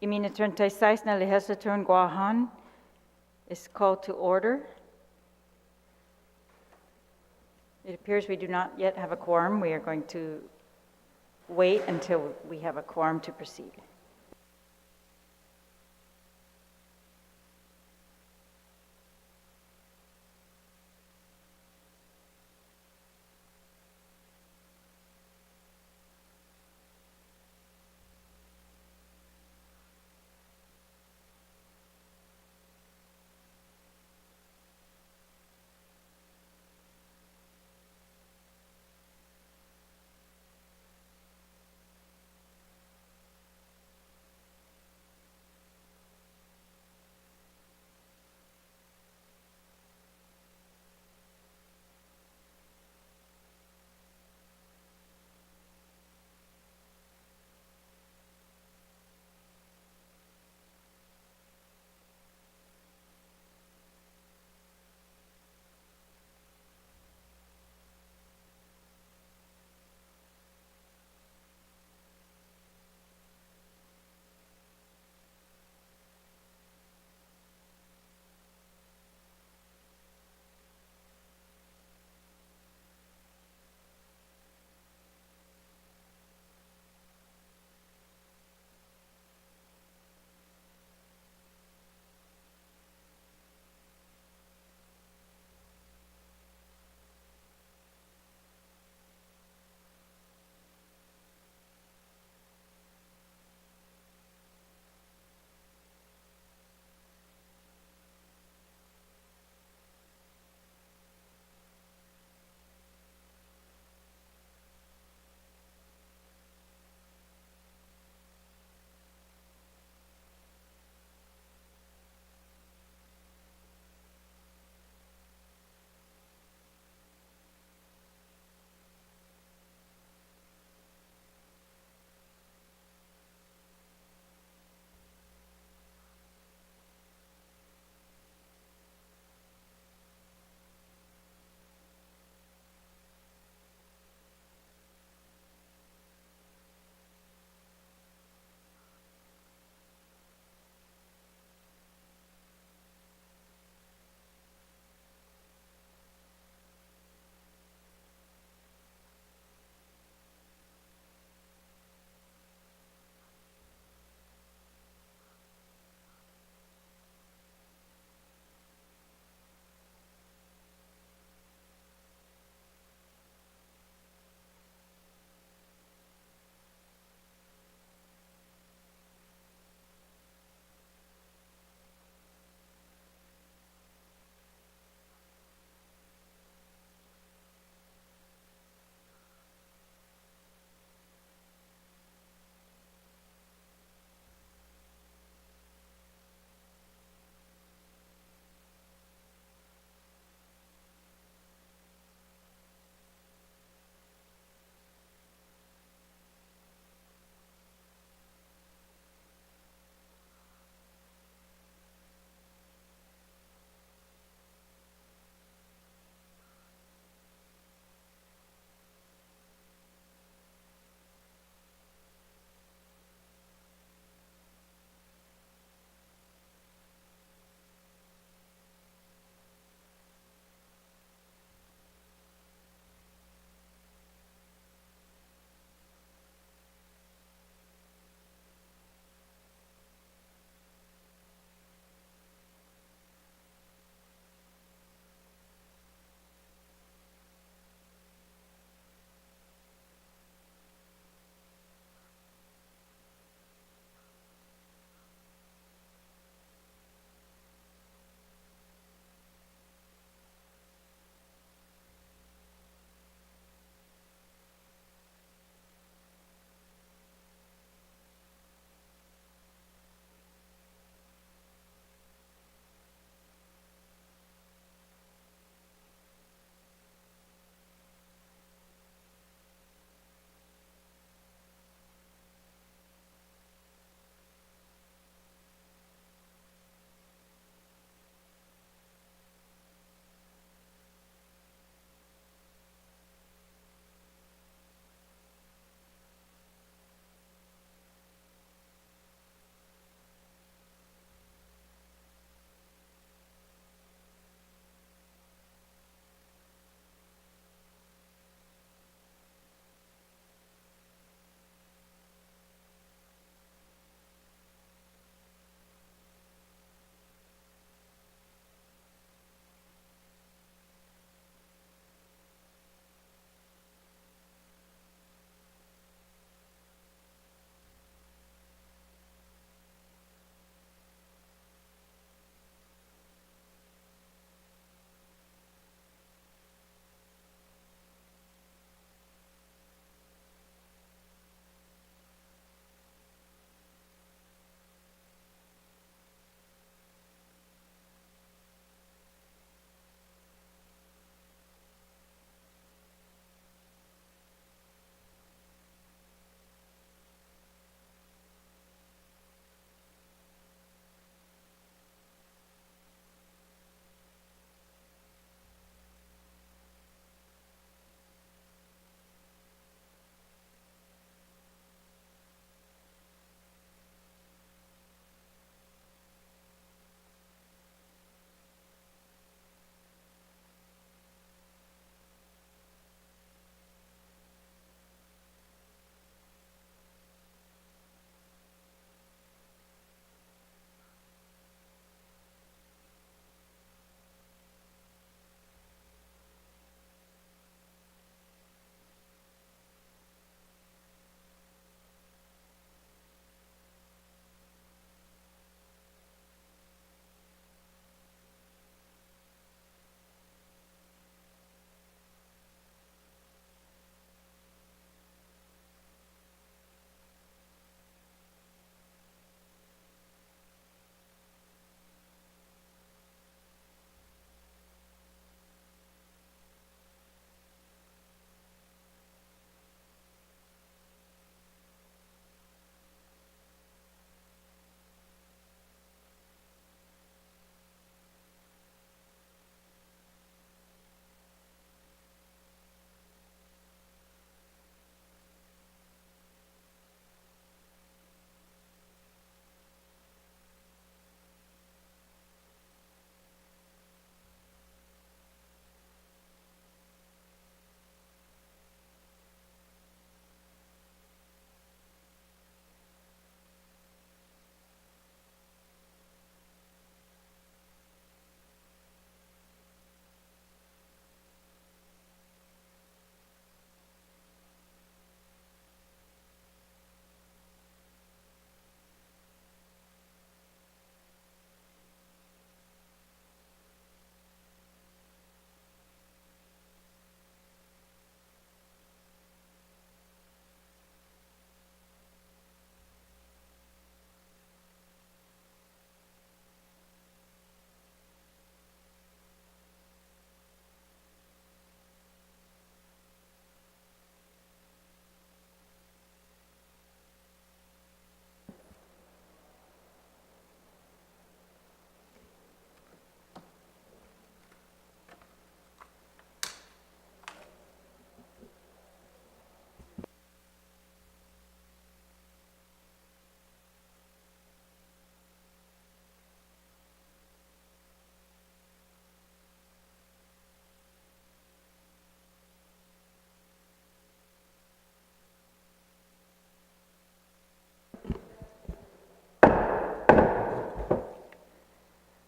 36 na Legislature in Guam is called to order. It appears we do not yet have a quorum. We are going to wait until we have a quorum to proceed.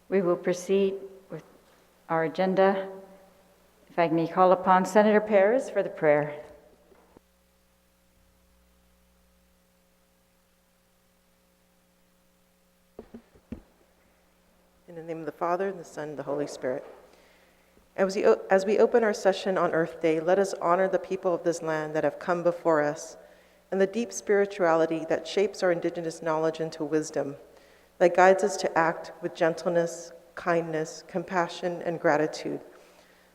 We will proceed with our agenda. If I may call upon Senator Perez for the prayer. In the name of the Father, and the Son, and the Holy Spirit. As we open our session on Earth Day, let us honor the people of this land that have come before us and the deep spirituality that shapes our indigenous knowledge into wisdom, that guides us to act with gentleness, kindness, compassion, and gratitude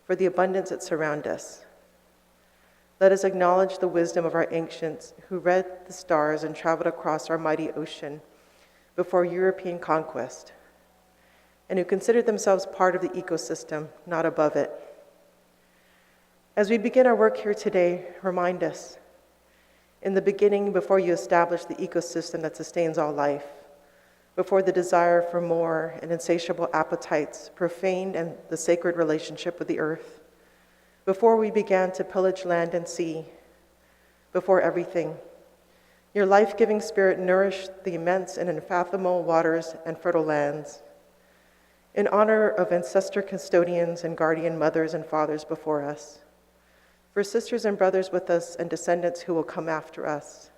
for the abundance that surrounds us. Let us acknowledge the wisdom of our ancients who read the stars and traveled across our mighty ocean before European conquest, and who considered themselves part of the ecosystem, not above it. As we begin our work here today, remind us, in the beginning, before you established the ecosystem that sustains all life, before the desire for more and insatiable appetites profaned and the sacred relationship with the earth, before we began to pillage land and sea, before everything, your life-giving spirit nourished the immense and unfathomable waters and fertile lands. In honor of ancestor custodians and guardian mothers and fathers before us, for sisters and brothers with us and descendants who will come after us,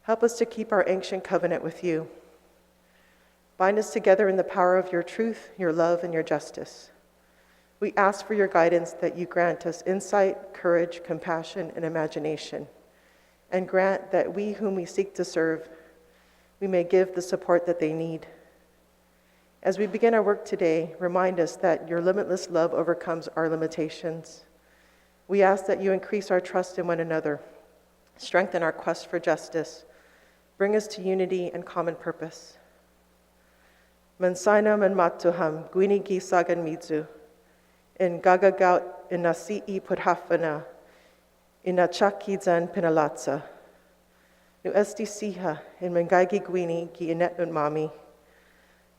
help us to keep our ancient covenant with you. Bind us together in the power of your truth, your love, and your justice. We ask for your guidance, that you grant us insight, courage, compassion, and imagination, and grant that we whom we seek to serve, we may give the support that they need. As we begin our work today, remind us that your limitless love overcomes our limitations. We ask that you increase our trust in one another, strengthen our quest for justice, bring us to unity and common purpose. Mansainam and matuham, gwini gi sagan midzu, in gagagaut inasi pudhafana, inachakizan pinalatsa, nu esti siha, in mengagi gwini gi inet mami,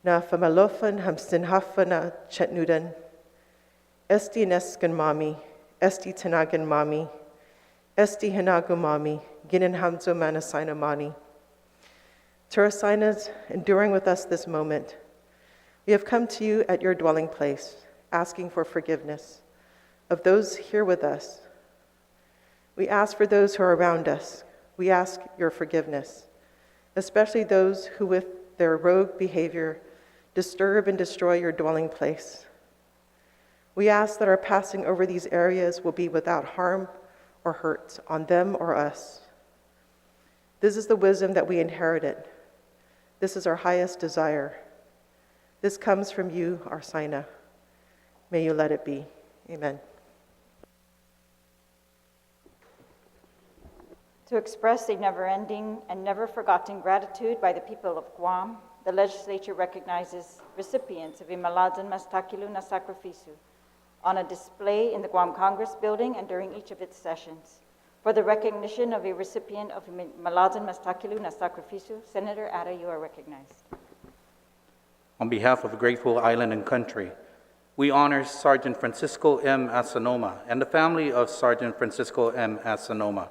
na famalofan hamsinhafana chetnudan, esti neskan mami, esti tanagan mami, esti hanagu mami, ginin hamzo manasaina mani. Turasainas, enduring with us this moment, we have come to you at your dwelling place, asking for forgiveness of those here with us. We ask for those who are around us. We ask your forgiveness, especially those who with their rogue behavior disturb and destroy your dwelling place. We ask that our passing over these areas will be without harm or hurt on them or us. This is the wisdom that we inherited. This is our highest desire. This comes from you, our Saina. May you let it be. Amen. To express a never-ending and never-forgotten gratitude by the people of Guam, the legislature recognizes recipients of Imaladan Mastakilu na Sacrificio on a display in the Guam Congress Building and during each of its sessions. For the recognition of a recipient of Imaladan Mastakilu na Sacrificio, Senator Ada, you are recognized. On behalf of the grateful island and country, we honor Sergeant Francisco M. Asanoma and the family of Sergeant Francisco M. Asanoma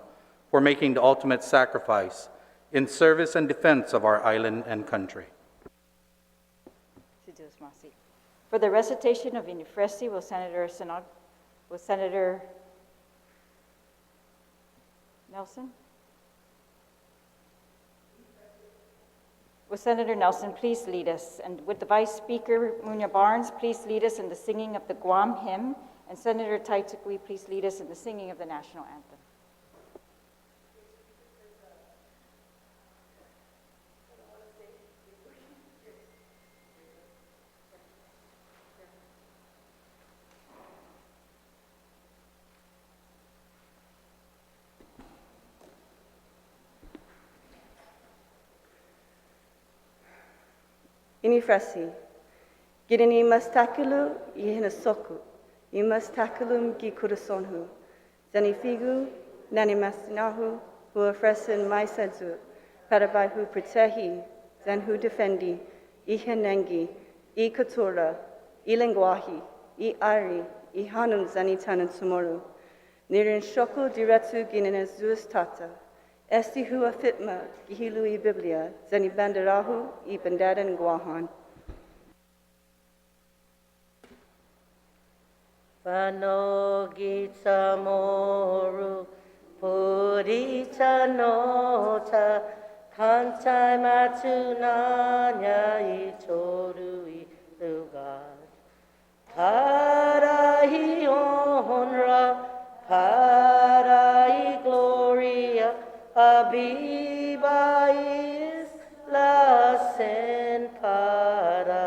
for making the ultimate sacrifice in service and defense of our island and country. For the recitation of Inifresi, will Senator Nelson? Will Senator Nelson please lead us? And would the Vice Speaker, Munya Barnes, please lead us in the singing of the Guam hymn? And Senator Taitukwi, please lead us in the singing of the national anthem. Inifrasi, Girini Mastakilu, Yihinasoku, Imastakulum Gikurasonhu, Zanifigu, Nanimasinahu, Huafresin Maisadzu, Parabahu Pritehi, Zanhu Defendi, Ihenengi, Katura, Ilengwahi, Ari, Hanum Zanitanan Sumoru, Nirin Shoko Diretsu Gininazus Tata, Esti hua fitma gihilui Biblia, zani bandarahu I bandadan guahan. Panogita moru, purita nota, kantai matunanya itoru I lugar. Para I honra, para I gloria, abiba is la sen para.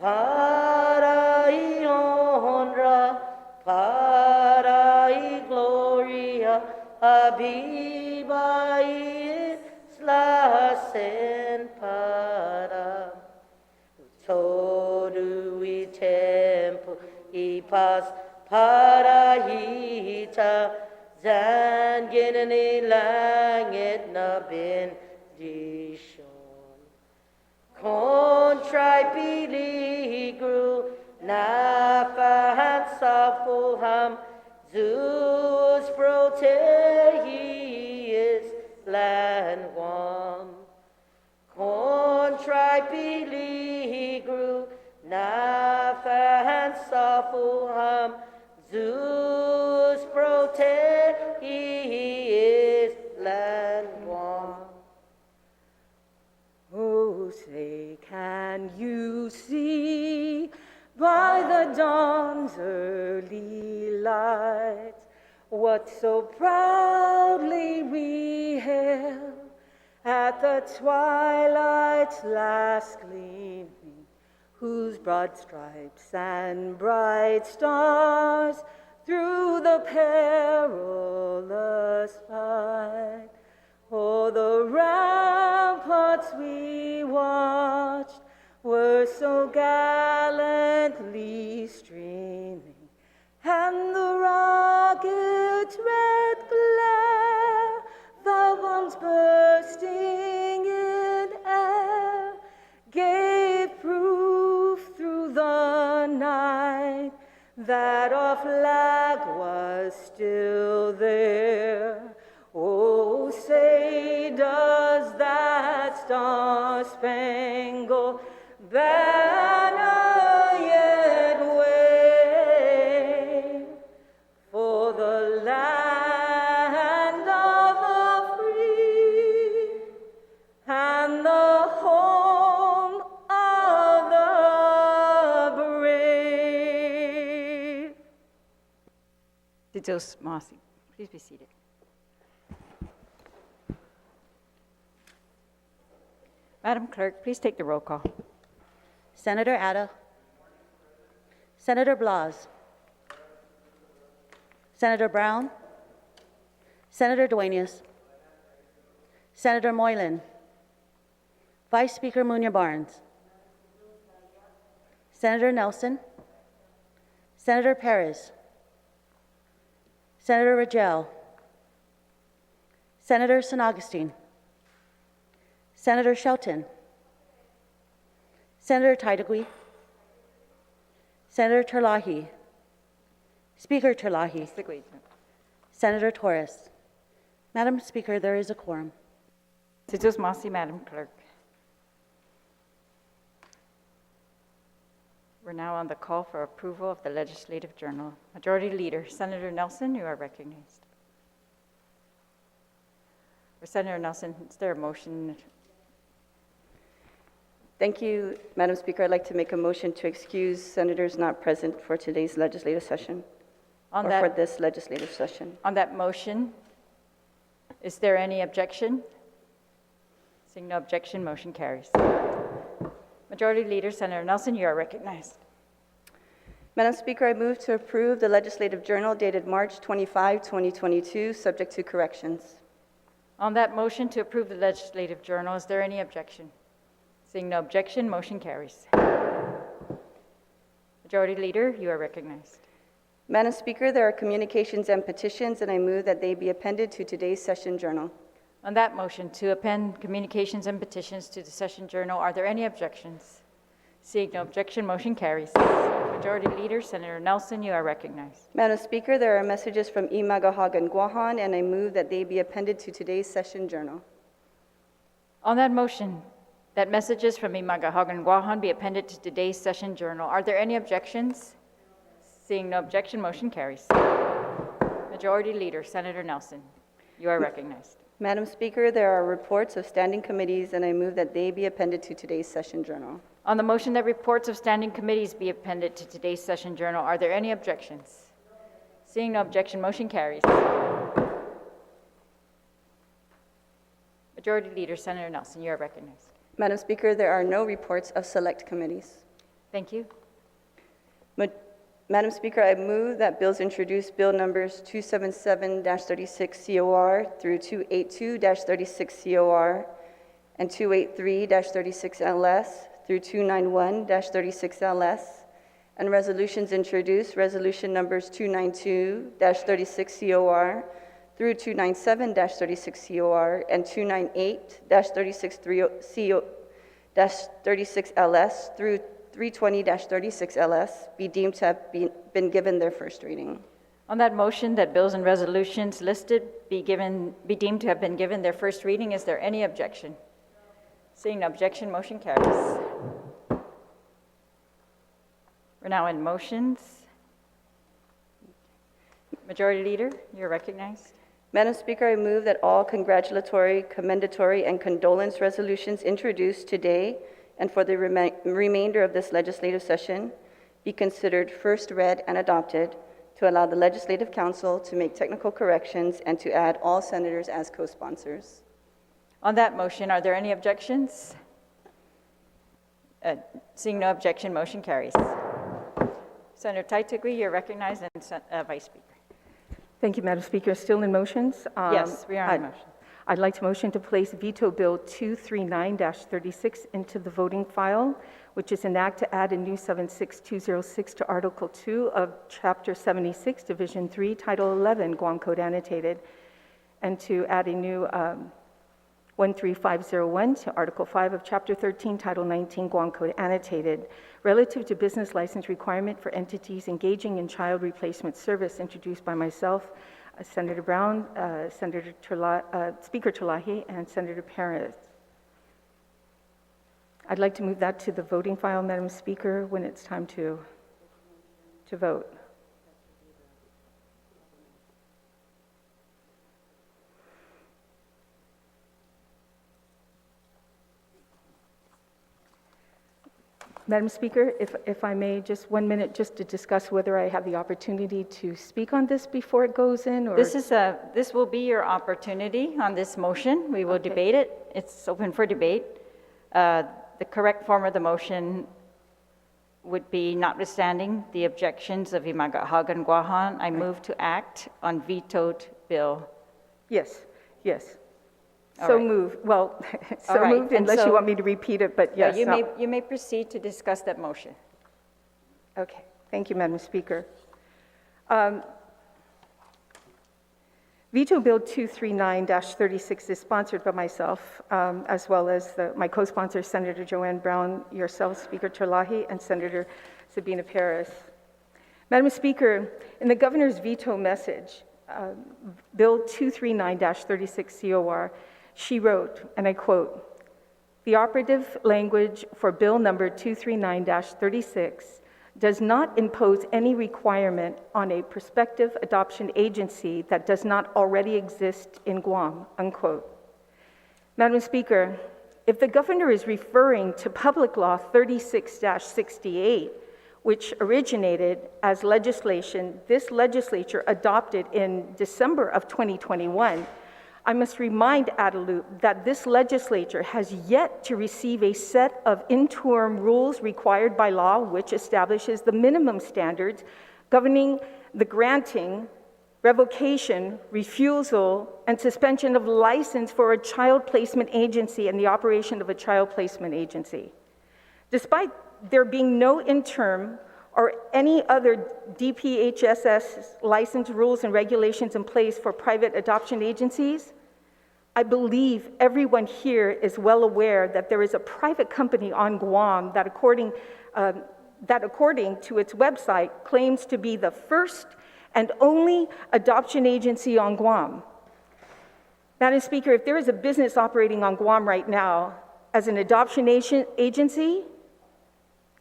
Para I honra, para I gloria, abiba is la sen para. Todu I tempo I pas para hita, zangin I langit na bendisyon. Contrai peligro, nafahan sa fuham, Zeus proteis lan Guam. Contrai peligro, nafahan sa fuham, Zeus proteis lan Guam. Oh, say, can you see by the dawn's early light what so proudly we hailed at the twilight's last gleaming, whose broad stripes and bright stars through the perilous fight, oh, the ramparts we watched were so gallantly streaming, and the rocket's red glare, the bombs bursting in air, gave proof through the night that our flag was still there. Oh, say, does that star-spangled banner yet wave for the land of the free and the home of the brave? Titos Mossy, please be seated. Madam Clerk, please take the roll call. Senator Atta. Senator Blas. Senator Brown. Senator Duenas. Senator Moylan. Vice Speaker Munya Barnes. Senator Nelson. Senator Perez. Senator Ragel. Senator San Augustine. Senator Shelton. Senator Tydegui. Senator Terlahi. Speaker Terlahi. Senator Torres. Madam Speaker, there is a quorum. Titos Mossy, Madam Clerk. We're now on the call for approval of the Legislative Journal. Majority Leader, Senator Nelson, you are recognized. For Senator Nelson, is there a motion? Thank you, Madam Speaker. I'd like to make a motion to excuse senators not present for today's legislative session, for this legislative session. On that motion, is there any objection? Seeing no objection, motion carries. Majority Leader, Senator Nelson, you are recognized. Madam Speaker, I move to approve the Legislative Journal dated March 25, 2022, subject to corrections. On that motion to approve the Legislative Journal, is there any objection? Seeing no objection, motion carries. Majority Leader, you are recognized. Madam Speaker, there are communications and petitions, and I move that they be appended to today's session journal. On that motion to append communications and petitions to the session journal, are there any objections? Seeing no objection, motion carries. Majority Leader, Senator Nelson, you are recognized. Madam Speaker, there are messages from Imagahagan Guahan, and I move that they be appended to today's session journal. On that motion, that messages from Imagahagan Guahan be appended to today's session journal, are there any objections? Seeing no objection, motion carries. Majority Leader, Senator Nelson, you are recognized. Madam Speaker, there are reports of standing committees, and I move that they be appended to today's session journal. On the motion that reports of standing committees be appended to today's session journal, are there any objections? Seeing no objection, motion carries. Majority Leader, Senator Nelson, you are recognized. Madam Speaker, there are no reports of select committees. Thank you. Madam Speaker, I move that bills introduce bill numbers 277-36 COR through 282-36 COR and 283-36 LS through 291-36 LS, and resolutions introduced, resolution numbers 292-36 COR through 297-36 COR and 298-36 LS through 320-36 LS be deemed to have been given their first reading. On that motion that bills and resolutions listed be deemed to have been given their first reading, is there any objection? Seeing no objection, motion carries. We're now in motions. Majority Leader, you're recognized. Madam Speaker, I move that all congratulatory, commendatory, and condolence resolutions introduced today and for the remainder of this legislative session be considered first read and adopted to allow the Legislative Council to make technical corrections and to add all senators as co-sponsors. On that motion, are there any objections? Seeing no objection, motion carries. Senator Taitigui, you're recognized, and Vice Speaker. Thank you, Madam Speaker. Still in motions? Yes, we are on motion. I'd like to motion to place Veto Bill 239-36 into the voting file, which is an act to add a new 76206 to Article 2 of Chapter 76, Division 3, Title 11, Guam Code Annotated, and to add a new 13501 to Article 5 of Chapter 13, Title 19, Guam Code Annotated, relative to business license requirement for entities engaging in child replacement service, introduced by myself, Senator Brown, Speaker Tulahi, and Senator Perez. I'd like to move that to the voting file, Madam Speaker, when it's time to vote. Madam Speaker, if I may, just 1 minute just to discuss whether I have the opportunity to speak on this before it goes in, or? This will be your opportunity on this motion. We will debate it. It's open for debate. The correct form of the motion would be, notwithstanding the objections of Imagahagan Guahan, I move to act on vetoed bill. Yes. All So right. moved. Well, so All right, moved, and unless so- you want me to repeat it, but yes. Yeah, you may proceed to discuss that motion. Okay, thank you, Madam Speaker. Veto Bill 239-36 is sponsored by myself, as well as my co-sponsor, Senator Joanne Brown, yourself, Speaker Tulahi, and Senator Sabina Perez. Madam Speaker, in the governor's veto message, Bill 239-36 COR, she wrote, and I quote, "The operative language for Bill number 239-36 does not impose any requirement on a prospective adoption agency that does not already exist in Guam," unquote. Madam Speaker, if the governor is referring to Public Law 36-68, which originated as legislation this legislature adopted in December of 2021, I must remind Adelup that this legislature has yet to receive a set of interim rules required by law, which establishes the minimum standards governing the granting, revocation, refusal, and suspension of license for a child placement agency and the operation of a child placement agency. Despite there being no interim or any other DPHSS license rules and regulations in place for private adoption agencies, I believe everyone here is well aware that there is a private company on Guam that according to its website claims to be the first and only adoption agency on Guam. Madam Speaker, if there is a business operating on Guam right now as an adoption agency,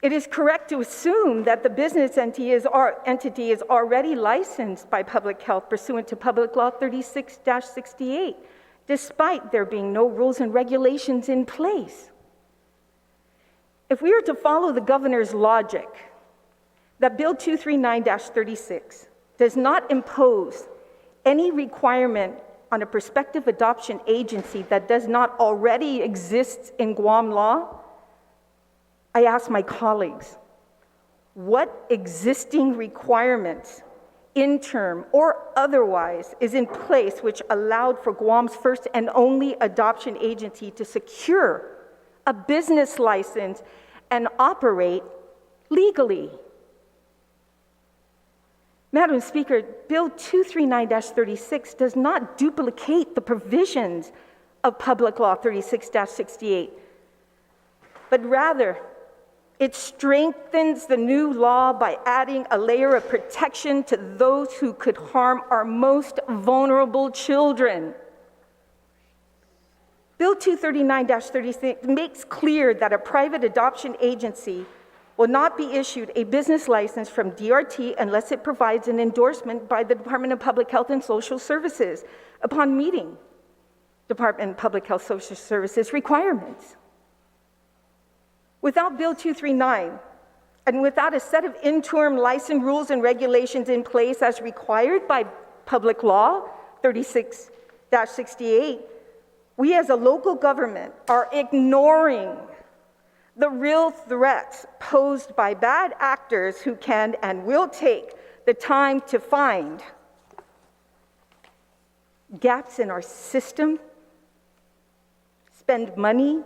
It is correct to assume that the business entity is already licensed by public health pursuant to Public Law 36-68, despite there being no rules and regulations in place. If we were to follow the governor's logic that Bill 239-36 does not impose any requirement on a prospective adoption agency that does not already exist in Guam law, I ask my colleagues, what existing requirements, interim or otherwise, is in place which allowed for Guam's first and only adoption agency to secure a business license and operate legally? Madam Speaker, Bill 239-36 does not duplicate the provisions of Public Law 36-68, but rather it strengthens the new law by adding a layer of protection to those who could harm our most vulnerable children. Bill 239-36 makes clear that a private adoption agency will not be issued a business license from DRT unless it provides an endorsement by the Department of Public Health and Social Services upon meeting Department of Public Health and Social Services requirements. Without Bill 239, and without a set of interim license rules and regulations in place as required by Public Law 36-68, we as a local government are ignoring the real threats posed by bad actors who can and will take the time to find gaps in our system, spend money,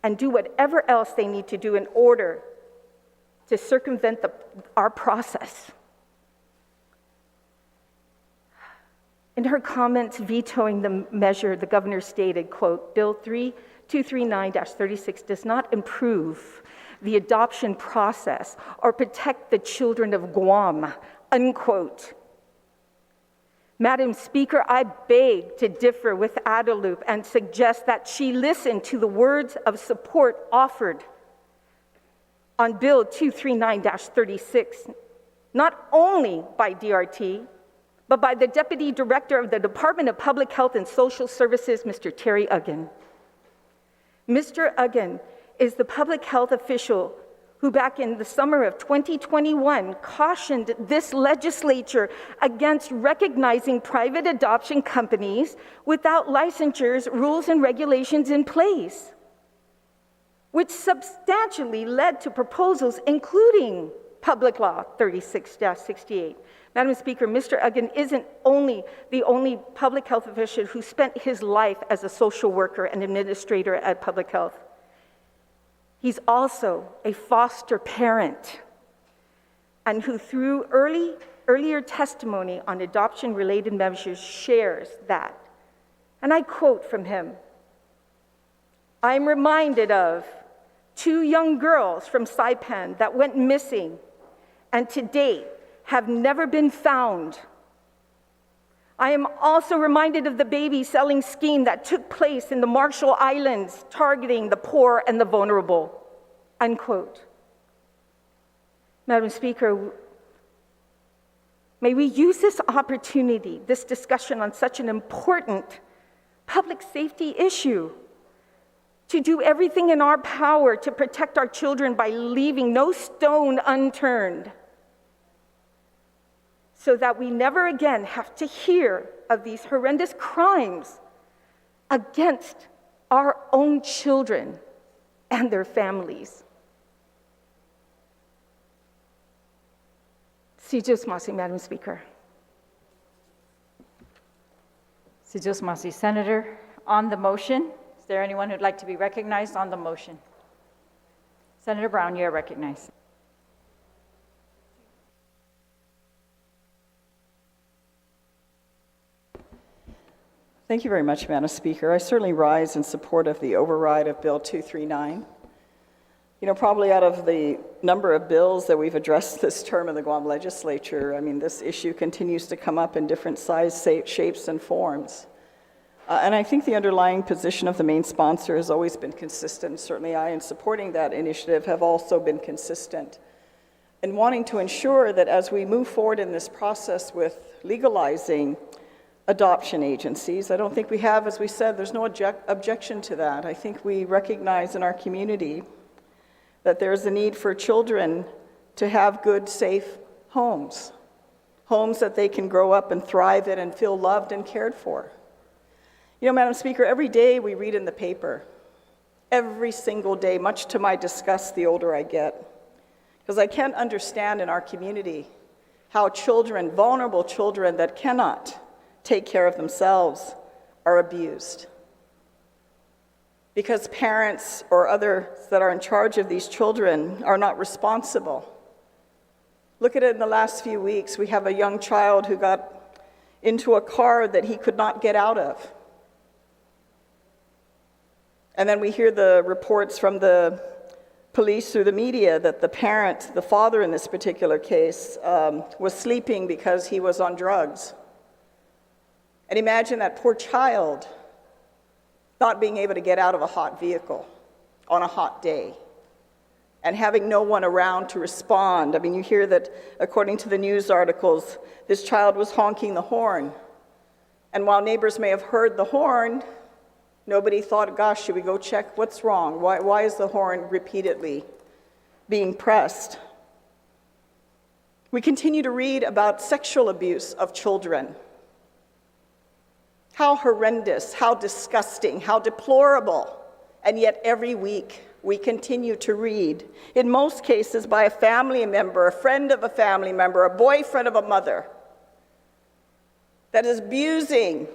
and do whatever else they need to do in order to circumvent our process. In her comments vetoing the measure, the governor stated, quote, Bill 239-36 does not improve the adoption process or protect the children of Guam, unquote. Madam Speaker, I beg to differ with Adelup and suggest that she listen to the words of support offered on Bill 239-36, not only by DRT, but by the Deputy Director of the Department of Public Health and Social Services, Mr. Terry Uggan. Mr. Uggan is the public health official who back in the summer of 2021 cautioned this legislature against recognizing private adoption companies without licensures, rules, and regulations in place, which substantially led to proposals including Public Law 36-68. Madam Speaker, Mr. Uggan isn't the only public health official who spent his life as a social worker and administrator at public health. He's also a foster parent, and who through earlier testimony on adoption-related measures shares that. And I quote from him, "I'm reminded of 2 young girls from Saipan that went missing and to date have never been found. I am also reminded of the baby selling scheme that took place in the Marshall Islands, targeting the poor and the vulnerable," unquote. Madam Speaker, may we use this opportunity, this discussion on such an important public safety issue, to do everything in our power to protect our children by leaving no stone unturned, so that we never again have to hear of these horrendous crimes against our own children and their families. Si Diyos masi, Madam Speaker. Si Diyos masi. Senator, on the motion, is there anyone who'd like to be recognized on the motion? Senator Brown, you are recognized. Thank you very much, Madam Speaker. I certainly rise in support of the override of Bill 239. You know, probably out of the number of bills that we've addressed this term in the Guam Legislature, I mean, this issue continues to come up in different sizes, shapes, and forms. And I think the underlying position of the main sponsor has always been consistent. Certainly I, in supporting that initiative, have also been consistent in wanting to ensure that as we move forward in this process with legalizing adoption agencies, I don't think we have, as we said, there's no objection to that. I think we recognize in our community that there's a need for children to have good, safe homes, homes that they can grow up and thrive in and feel loved and cared for. You know, Madam Speaker, every day we read in the paper, every single day, much to my disgust the older I get, because I can't understand in our community how children, vulnerable children that cannot take care of themselves, are abused. Because parents or others that are in charge of these children are not responsible. Look at it in the last few weeks. We have a young child who got into a car that he could not get out of. And then we hear the reports from the police through the media that the parent, the father in this particular case, was sleeping because he was on drugs. And imagine that poor child not being able to get out of a hot vehicle on a hot day and having no one around to respond. I mean, you hear that, according to the news articles, this child was honking the horn. And while neighbors may have heard the horn, nobody thought, gosh, should we go check what's wrong? Why is the horn repeatedly being pressed? We continue to read about sexual abuse of children. How horrendous, how disgusting, how deplorable. And yet every week we continue to read, in most cases by a family member, a friend of a family member, a boyfriend of a mother, that is abusing,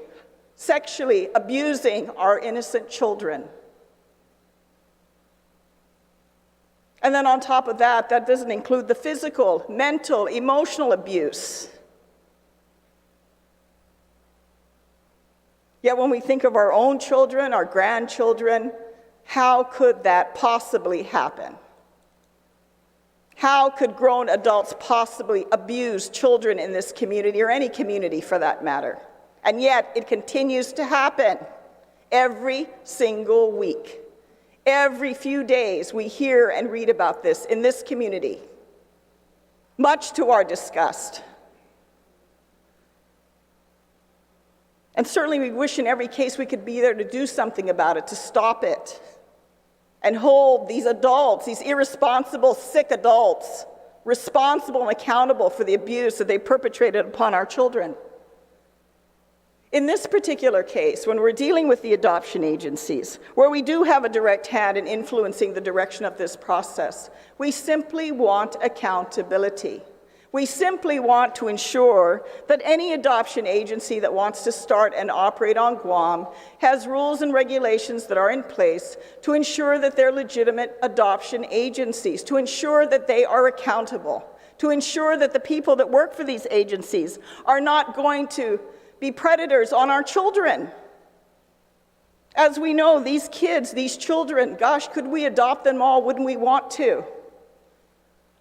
sexually abusing our innocent children. And then on top of that, that doesn't include the physical, mental, emotional abuse. Yet when we think of our own children, our grandchildren, how could that possibly happen? How could grown adults possibly abuse children in this community, or any community for that matter? And yet it continues to happen every single week. Every few days we hear and read about this in this community, much to our disgust. And certainly we wish in every case we could be there to do something about it, to stop it, and hold these adults, these irresponsible, sick adults, responsible and accountable for the abuse that they perpetrated upon our children. In this particular case, when we're dealing with the adoption agencies, where we do have a direct hand in influencing the direction of this process, we simply want accountability. We simply want to ensure that any adoption agency that wants to start and operate on Guam has rules and regulations that are in place to ensure that they're legitimate adoption agencies, to ensure that they are accountable, to ensure that the people that work for these agencies are not going to be predators on our children. As we know, these kids, these children, gosh, could we adopt them all? Wouldn't we want to?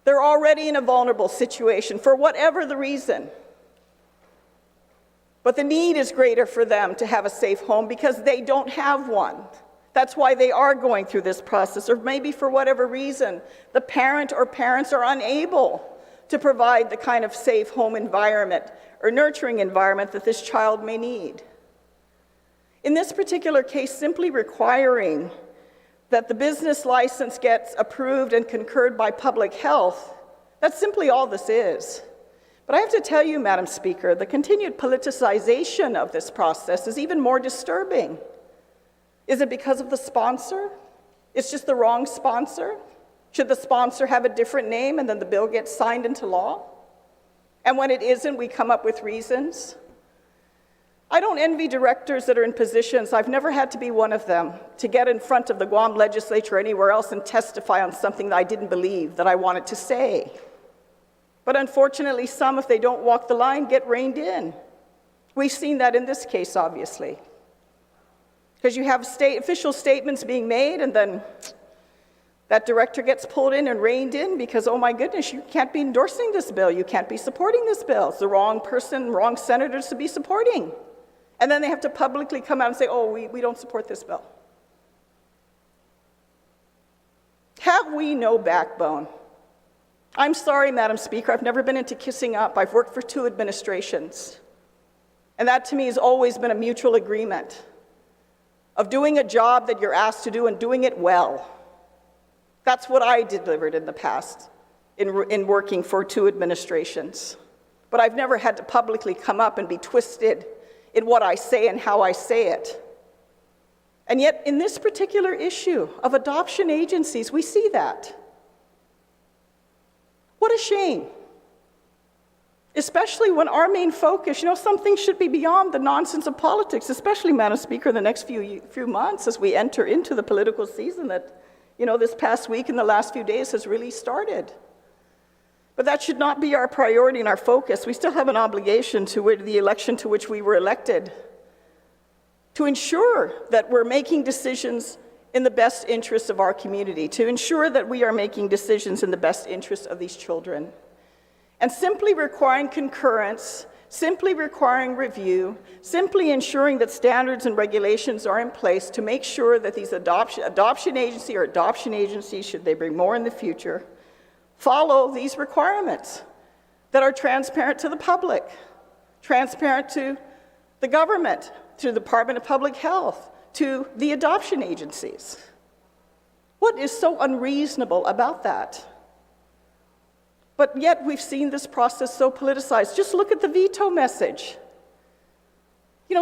They're already in a vulnerable situation for whatever the reason. But the need is greater for them to have a safe home because they don't have one. That's why they are going through this process, or maybe for whatever reason, the parent or parents are unable to provide the kind of safe home environment or nurturing environment that this child may need. In this particular case, simply requiring that the business license gets approved and concurred by public health, that's simply all this is. But I have to tell you, Madam Speaker, the continued politicization of this process is even more disturbing. Is it because of the sponsor? It's just the wrong sponsor? Should the sponsor have a different name and then the bill gets signed into law? And when it isn't, we come up with reasons. I don't envy directors that are in positions, I've never had to be one of them, to get in front of the Guam Legislature or anywhere else and testify on something that I didn't believe that I wanted to say. But unfortunately, some, if they don't walk the line, get reined in. We've seen that in this case, obviously. Because you have official statements being made, and then that director gets pulled in and reined in because, oh my goodness, you can't be endorsing this bill. You can't be supporting this bill. It's the wrong person, wrong senators to be supporting. And then they have to publicly come out and say, oh, we don't support this bill. Have we no backbone? I'm sorry, Madam Speaker, I've never been into kissing up. I've worked for 2 administrations. And that to me has always been a mutual agreement of doing a job that you're asked to do and doing it well. That's what I delivered in the past in working for 2 administrations. But I've never had to publicly come up and be twisted in what I say and how I say it. And yet, in this particular issue of adoption agencies, we see that. What a shame. Especially when our main focus, some things should be beyond the nonsense of politics, especially, Madam Speaker, the next few months as we enter into the political season that, this past week and the last few days has really started. But that should not be our priority and our focus. We still have an obligation to the election to which we were elected, to ensure that we're making decisions in the best interest of our community, to ensure that we are making decisions in the best interest of these children. And simply requiring concurrence, simply requiring review, simply ensuring that standards and regulations are in place to make sure that these adoption agencies, should they bring more in the future, follow these requirements that are transparent to the public, transparent to the government, to the Department of Public Health, to the adoption agencies. What is so unreasonable about that? But yet we've seen this process so politicized. Just look at the veto message.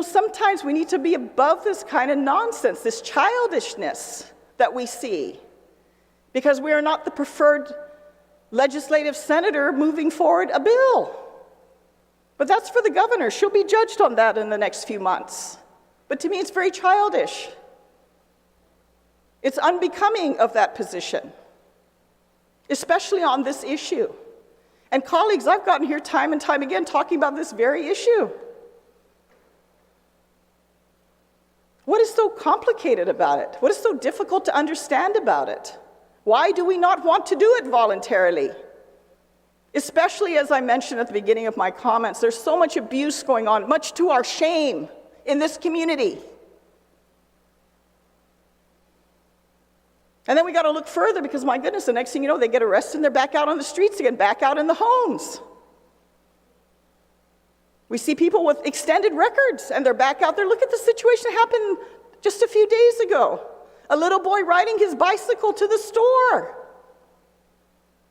Sometimes we need to be above this kind of nonsense, this childishness that we see, because we are not the preferred legislative senator moving forward a bill. But that's for the governor. She'll be judged on that in the next few months. But to me, it's very childish. It's unbecoming of that position, especially on this issue. And colleagues, I've gotten here time and time again talking about this very issue. What is so complicated about it? What is so difficult to understand about it? Why do we not want to do it voluntarily? Especially, as I mentioned at the beginning of my comments, there's so much abuse going on, much to our shame in this community. And then we got to look further because, my goodness, the next thing you know, they get arrested and they're back out on the streets again, back out in the homes. We see people with extended records and they're back out there. Look at the situation that happened just a few days ago. A little boy riding his bicycle to the store.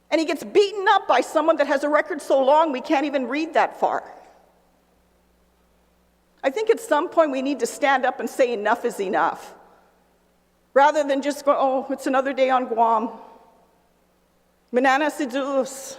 And he gets beaten up by someone that has a record so long we can't even read that far. I think at some point we need to stand up and say enough is enough. Rather than just go, oh, it's another day on Guam. Manana Sidus.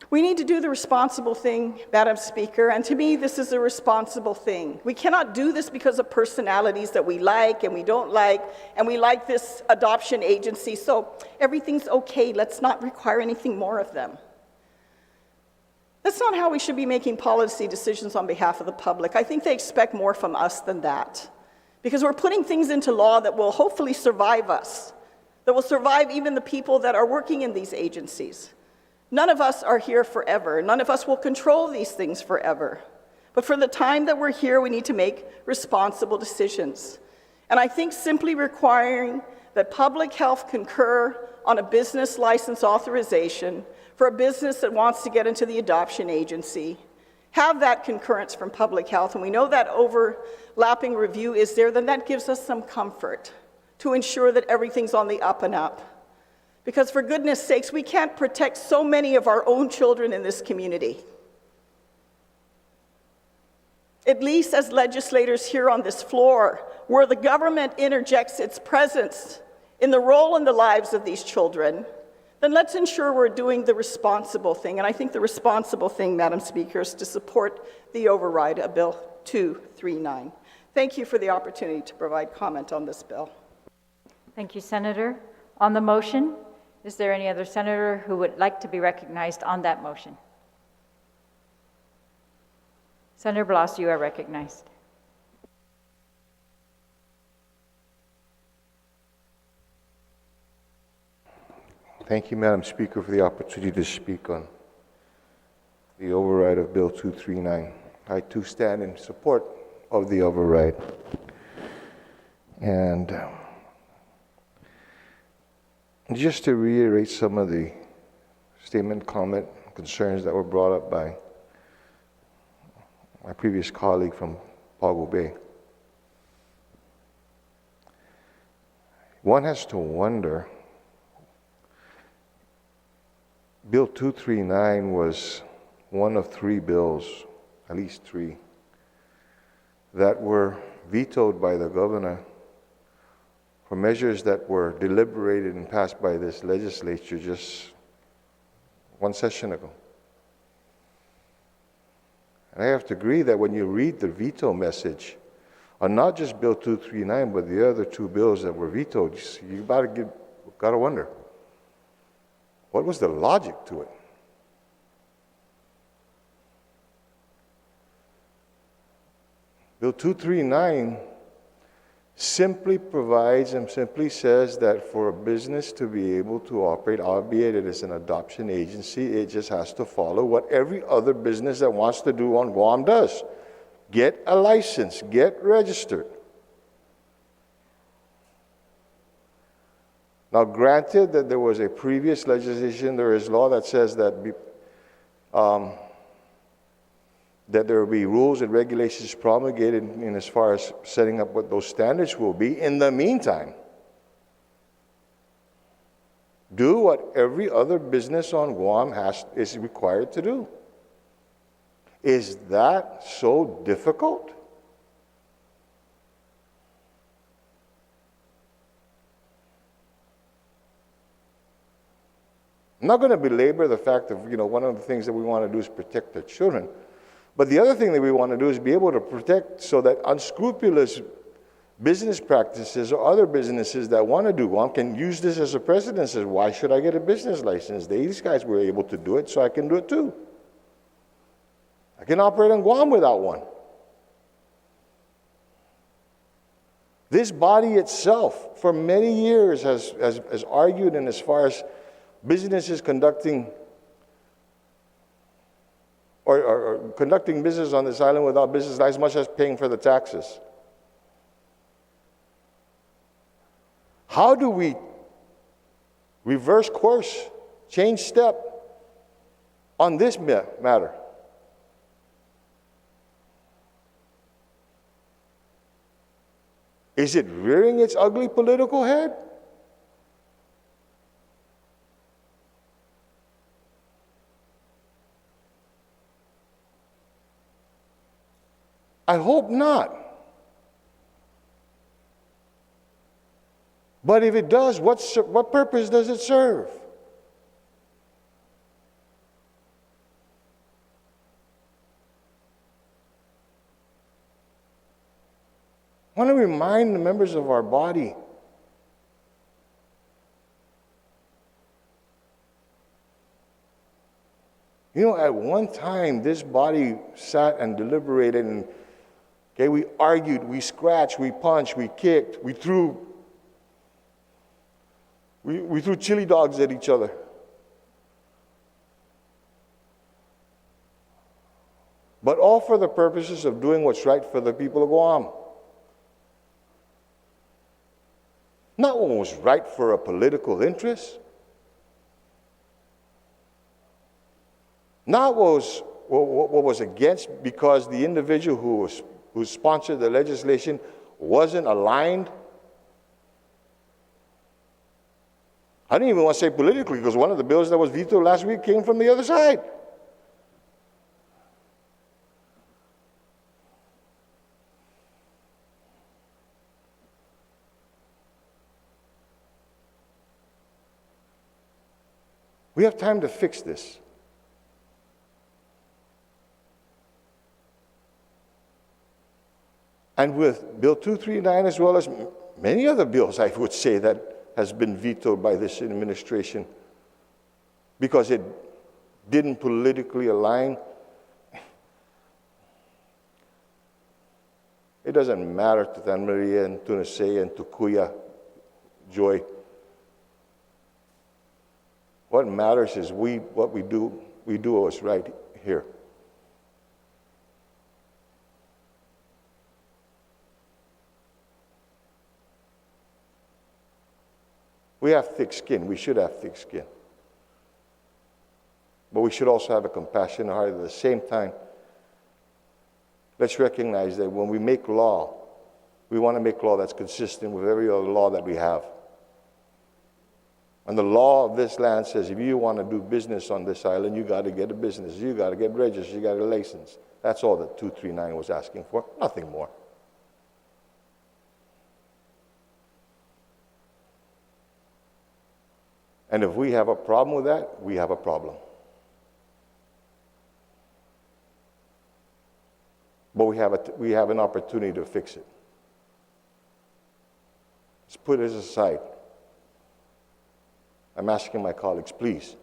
We need to do the responsible thing, Madam Speaker, and to me, this is a responsible thing. We cannot do this because of personalities that we like and we don't like, and we like this adoption agency, so everything's okay. Let's not require anything more of them. That's not how we should be making policy decisions on behalf of the public. I think they expect more from us than that, because we're putting things into law that will hopefully survive us, that will survive even the people that are working in these agencies. None of us are here forever. None of us will control these things forever. But for the time that we're here, we need to make responsible decisions. And I think simply requiring that public health concur on a business license authorization for a business that wants to get into the adoption agency, have that concurrence from public health, and we know that overlapping review is there, then that gives us some comfort to ensure that everything's on the up and up. Because for goodness sakes, we can't protect so many of our own children in this community. At least as legislators here on this floor, where the government interjects its presence in the role and the lives of these children, then let's ensure we're doing the responsible thing. And I think the responsible thing, Madam Speaker, is to support the override of Bill 239. Thank you for the opportunity to provide comment on this bill. Thank you, Senator. On the motion, is there any other senator who would like to be recognized on that motion? Senator Blas, you are recognized. Thank you, Madam Speaker, for the opportunity to speak on the override of Bill 239. I too stand in support of the override. And just to reiterate some of the statement, comment, concerns that were brought up by my previous colleague from Pago Bay. One has to wonder, Bill 239 was one of 3 bills, at least 3, that were vetoed by the governor for measures that were deliberated and passed by this legislature just one session ago. And I have to agree that when you read the veto message on not just Bill 239, but the other 2 bills that were vetoed, you gotta wonder, what was the logic to it? Bill 239 simply provides and simply says that for a business to be able to operate, albeit it is an adoption agency, it just has to follow what every other business that wants to do on Guam does. Get a license, get registered. Now, granted that there was a previous legislation, there is law that says that that there will be rules and regulations promulgated in as far as setting up what those standards will be. In the meantime, do what every other business on Guam is required to do. Is that so difficult? I'm not going to belabor the fact of, one of the things that we want to do is protect our children. But the other thing that we want to do is be able to protect so that unscrupulous business practices or other businesses that want to do Guam can use this as a precedent. Says, why should I get a business license? These guys were able to do it, so I can do it too. I can operate on Guam without one. This body itself, for many years, has argued, and as far as businesses conducting or conducting business on this island without business license, much as paying for the taxes. How do we reverse course, change step on this matter? Is it rearing its ugly political head? I hope not. But if it does, what purpose does it serve? I want to remind the members of our body at one time this body sat and deliberated and we argued, we scratched, we punched, we kicked, we threw chili dogs at each other. But all for the purposes of doing what's right for the people of Guam. Not what was right for a political interest. Not what was against because the individual who sponsored the legislation wasn't aligned. I didn't even want to say politically because one of the bills that was vetoed last week came from the other side. We have time to fix this. And with Bill 239, as well as many other bills, I would say, that has been vetoed by this administration because it didn't politically align. It doesn't matter to Tan Maria and to Nasei and to Kuya Joy. What matters is what we do what's right here. We have thick skin. We should have thick skin. But we should also have a compassionate heart. At the same time, let's recognize that when we make law, we want to make law that's consistent with every other law that we have. And the law of this land says if you want to do business on this island, you got to get a business. You got to get registered. You got to get a license. That's all that 239 was asking for. Nothing more. And if we have a problem with that, we have a problem. But we have an opportunity to fix it. Let's put this aside. I'm asking my colleagues, please,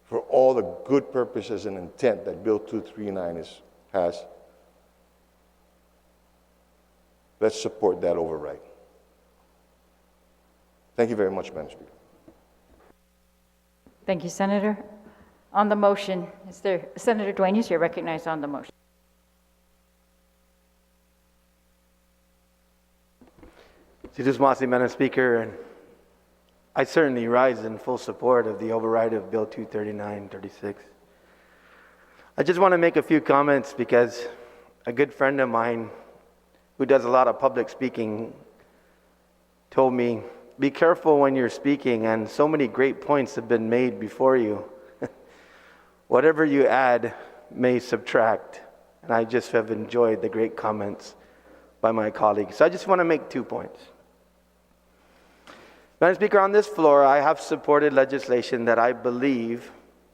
for all the good purposes and intent that Bill 239 has, let's support that override. Thank you very much, Madam Speaker. Thank you, Senator. On the motion, Senator Dueñas, you're recognized on the motion. Madam Speaker, and I certainly rise in full support of the override of Bill 239-36. I just want to make a few comments because a good friend of mine who does a lot of public speaking told me, be careful when you're speaking, and so many great points have been made before you. Whatever you add may subtract. And I just have enjoyed the great comments by my colleagues. So I just want to make 2 points. Madam Speaker, on this floor, I have supported legislation that I believe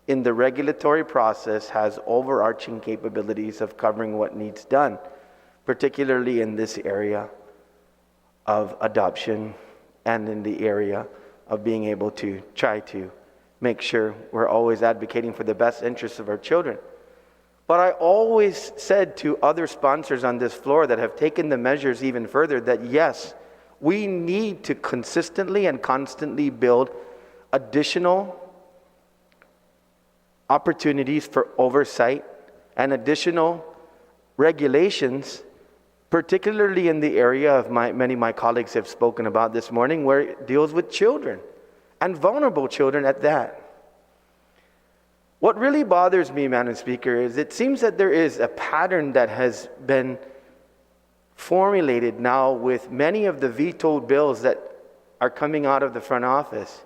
in the regulatory process has overarching capabilities of covering what needs done, particularly in this area of adoption and in the area of being able to try to make sure we're always advocating for the best interests of our children. But I always said to other sponsors on this floor that have taken the measures even further that yes, we need to consistently and constantly build additional opportunities for oversight and additional regulations, particularly in the area of many of my colleagues have spoken about this morning, where it deals with children, and vulnerable children at that. What really bothers me, Madam Speaker, is it seems that there is a pattern that has been formulated now with many of the vetoed bills that are coming out of the front office.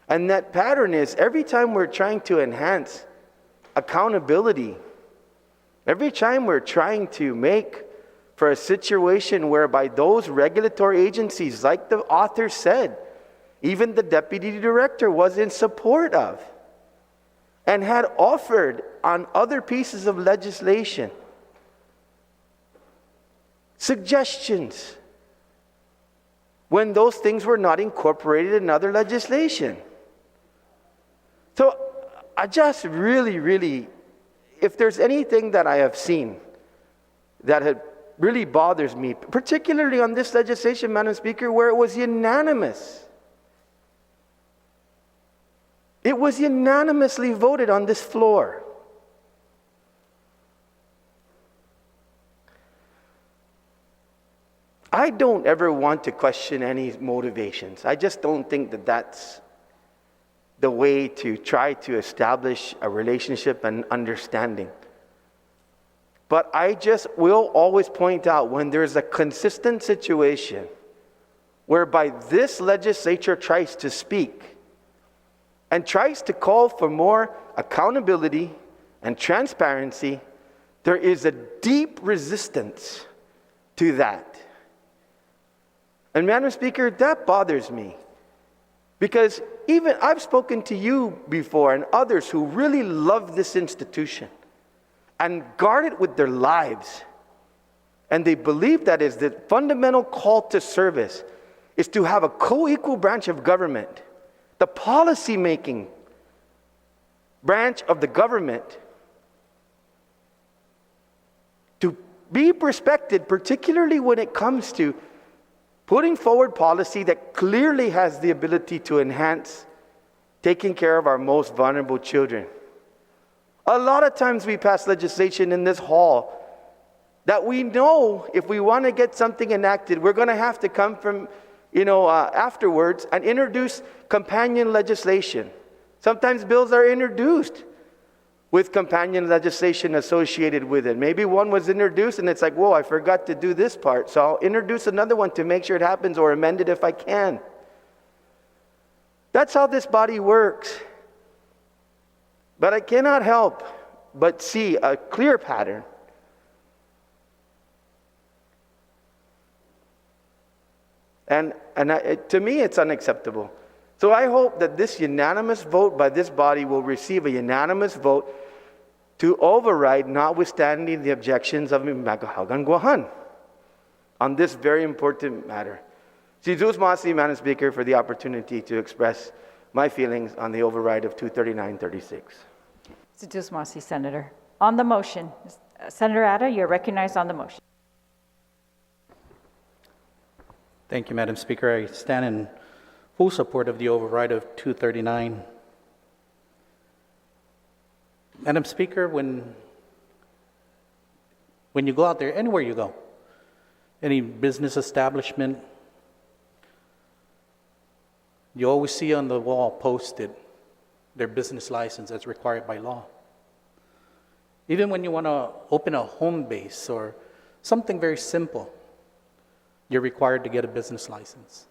And that pattern is every time we're trying to enhance accountability, every time we're trying to make for a situation whereby those regulatory agencies, like the author said, even the deputy director was in support of and had offered on other pieces of legislation suggestions when those things were not incorporated in other legislation. So I just really, if there's anything that I have seen that had really bothers me, particularly on this legislation, Madam Speaker, where it was unanimous. It was unanimously voted on this floor. I don't ever want to question any motivations. I just don't think that that's the way to try to establish a relationship and understanding. But I just will always point out when there's a consistent situation whereby this legislature tries to speak and tries to call for more accountability and transparency, there is a deep resistance to that. And Madam Speaker, that bothers me. Because even I've spoken to you before and others who really love this institution and guard it with their lives. And they believe that is the fundamental call to service is to have a co-equal branch of government, the policy-making branch of the government, to be respected, particularly when it comes to putting forward policy that clearly has the ability to enhance taking care of our most vulnerable children. A lot of times we pass legislation in this hall that we know if we want to get something enacted, we're going to have to come from, afterwards and introduce companion legislation. Sometimes bills are introduced with companion legislation associated with it. Maybe one was introduced and it's like, whoa, I forgot to do this part. So I'll introduce another one to make sure it happens or amend it if I can. That's how this body works. But I cannot help but see a clear pattern. And to me, it's unacceptable. So I hope that this unanimous vote by this body will receive a unanimous vote to override, notwithstanding the objections of Magahagan Guahan on this very important matter. Si Zeus Masi, Madam Speaker, for the opportunity to express my feelings on the override of 23936. Sidus Masi, Senator. On the motion, Senator Atta, you're recognized on the motion. Thank you, Madam Speaker. I stand in full support of the override of 239. Madam Speaker, when you go out there, anywhere you go, any business establishment, you always see on the wall posted their business license as required by law. Even when you want to open a home base or something very simple, you're required to get a business license.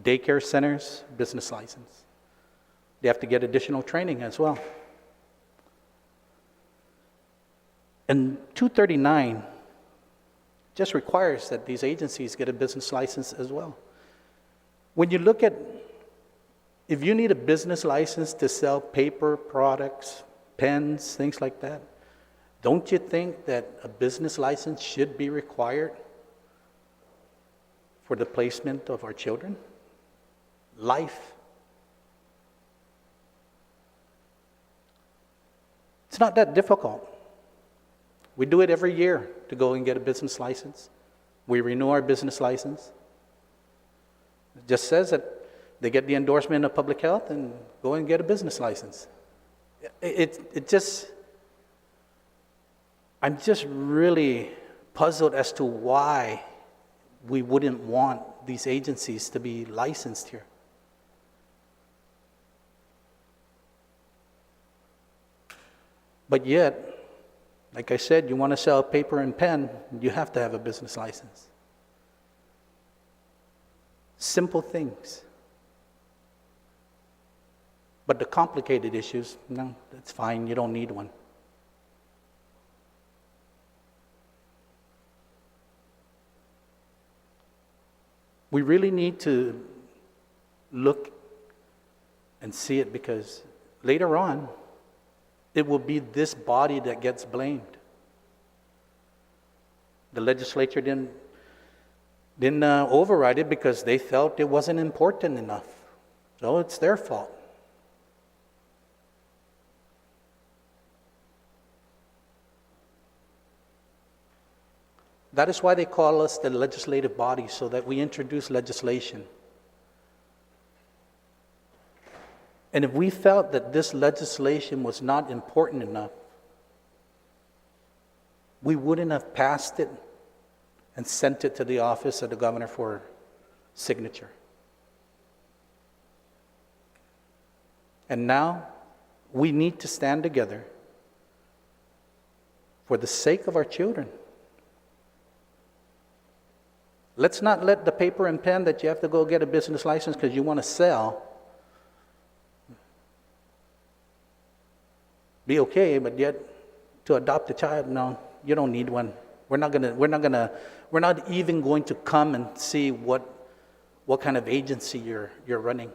Daycare centers, business license. They have to get additional training as well. And 239 just requires that these agencies get a business license as well. When you look at, if you need a business license to sell paper products, pens, things like that, don't you think that a business license should be required for the placement of our children? Life. It's not that difficult. We do it every year to go and get a business license. We renew our business license. It just says that they get the endorsement of public health and go and get a business license. I'm just really puzzled as to why we wouldn't want these agencies to be licensed here. But yet, like I said, you want to sell paper and pen, you have to have a business license. Simple things. But the complicated issues, no, that's fine, you don't need one. We really need to look and see it, because later on, it will be this body that gets blamed. The legislature didn't override it because they felt it wasn't important enough. So it's their fault. That is why they call us the legislative body, so that we introduce legislation. And if we felt that this legislation was not important enough, we wouldn't have passed it and sent it to the office of the governor for signature. And now we need to stand together for the sake of our children. Let's not let the paper and pen that you have to go get a business license because you want to sell be okay, but yet to adopt a child, no, you don't need one. We're not even going to come and see what kind of agency you're running.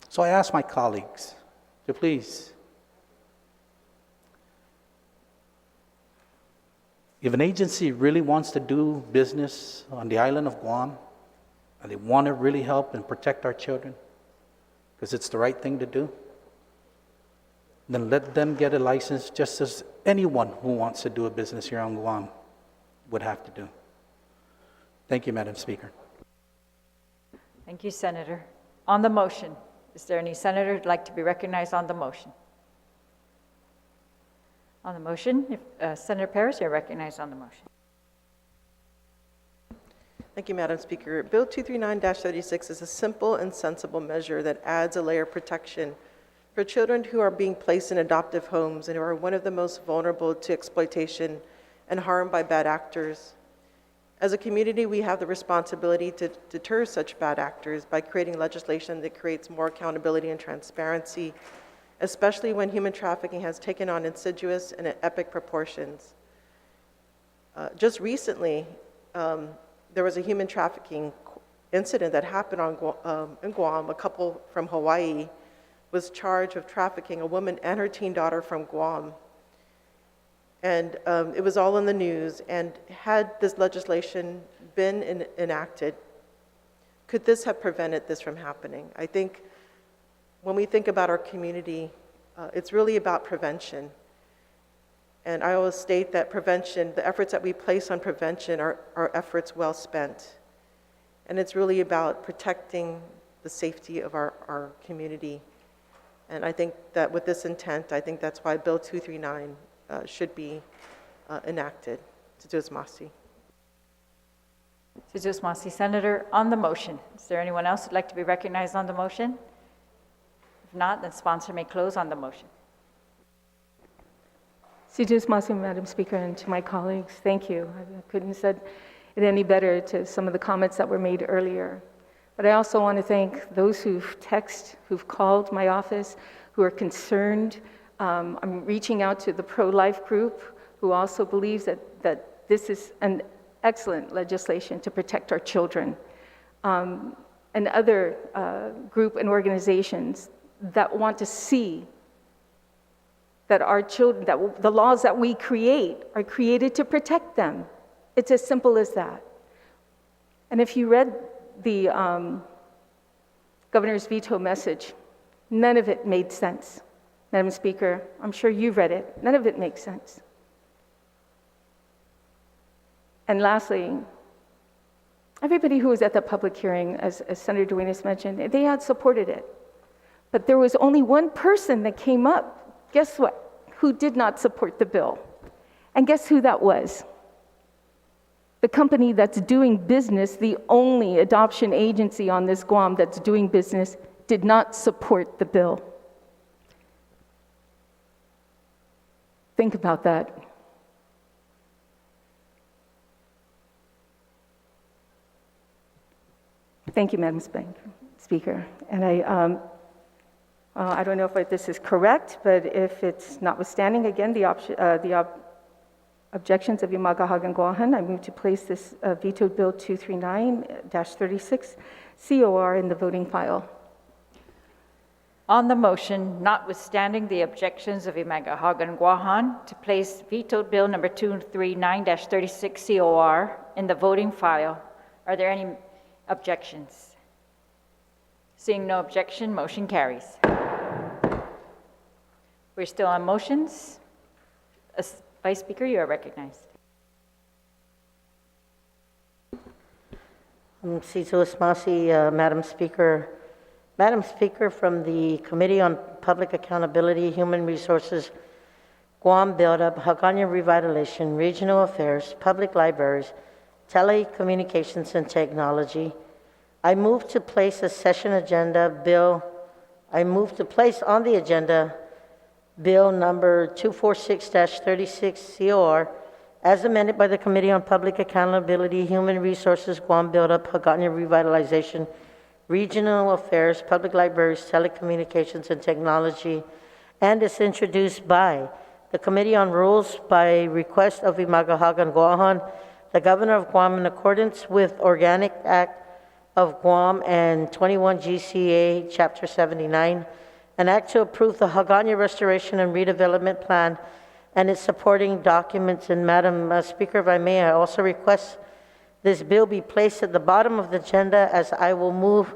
So I ask my colleagues to please, if an agency really wants to do business on the island of Guam, and they want to really help and protect our children, because it's the right thing to do, then let them get a license just as anyone who wants to do a business here on Guam would have to do. Thank you, Madam Speaker. Thank you, Senator. On the motion, is there any senator who'd like to be recognized on the motion? On the motion, Senator Paris, you're recognized on the motion. Thank you, Madam Speaker. Bill 239-36 is a simple and sensible measure that adds a layer of protection for children who are being placed in adoptive homes and who are one of the most vulnerable to exploitation and harm by bad actors. As a community, we have the responsibility to deter such bad actors by creating legislation that creates more accountability and transparency, especially when human trafficking has taken on insidious and epic proportions. Just recently, there was a human trafficking incident that happened in Guam. A couple from Hawaii was charged with trafficking a woman and her teen daughter from Guam. And it was all in the news. And had this legislation been enacted, could this have prevented this from happening? I think when we think about our community, it's really about prevention. And I always state that prevention, the efforts that we place on prevention are efforts well spent. And it's really about protecting the safety of our community. And I think that with this intent, I think that's why Bill 239 should be enacted. Tijus Masi. Tijus Masi. Senator, on the motion, is there anyone else who'd like to be recognized on the motion? If not, then sponsor may close on the motion. Tijus Masi, Madam Speaker, and to my colleagues, thank you. I couldn't have said it any better to some of the comments that were made earlier. But I also want to thank those who've called my office, who are concerned. I'm reaching out to the pro-life group, who also believes that this is an excellent legislation to protect our children, and other group and organizations that want to see that our children, that the laws that we create are created to protect them. It's as simple as that. And if you read the governor's veto message, none of it made sense. Madam Speaker, I'm sure you've read it. None of it makes sense. And lastly, everybody who was at the public hearing, as Senator Duenas mentioned, they had supported it. But there was only one person that came up, guess what, who did not support the bill. And guess who that was? The company that's doing business, the only adoption agency on this Guam that's doing business, did not support the bill. Think about that. Thank you, Madam Speaker. And I don't know if this is correct, but if it's notwithstanding, again, the objections of Imagahagan Guahan, I move to place this vetoed Bill 239-36 COR in the voting file. On the motion, notwithstanding the objections of Imagahagan Guahan, to place vetoed Bill number 239-36 COR in the voting file, are there any objections? Seeing no objection, motion carries. We're still on motions. Vice Speaker, you are recognized. Tijus Masi, Madam Speaker. Madam Speaker, from the Committee on Public Accountability, Human Resources, Guam Buildup, Hagåtña Revitalization, Regional Affairs, Public Libraries, Telecommunications and Technology, I move to place on the agenda Bill number 246-36 COR as amended by the Committee on Public Accountability, Human Resources, Guam Buildup, Hagåtña Revitalization, Regional Affairs, Public Libraries, Telecommunications and Technology, and is introduced by the Committee on Rules by request of Imagahagan Guahan, the Governor of Guam, in accordance with Organic Act of Guam and 21 GCA Chapter 79, an act to approve the Hagåtña Restoration and Redevelopment Plan and its supporting documents. And Madam Speaker, if I may, I also request this bill be placed at the bottom of the agenda, as I will move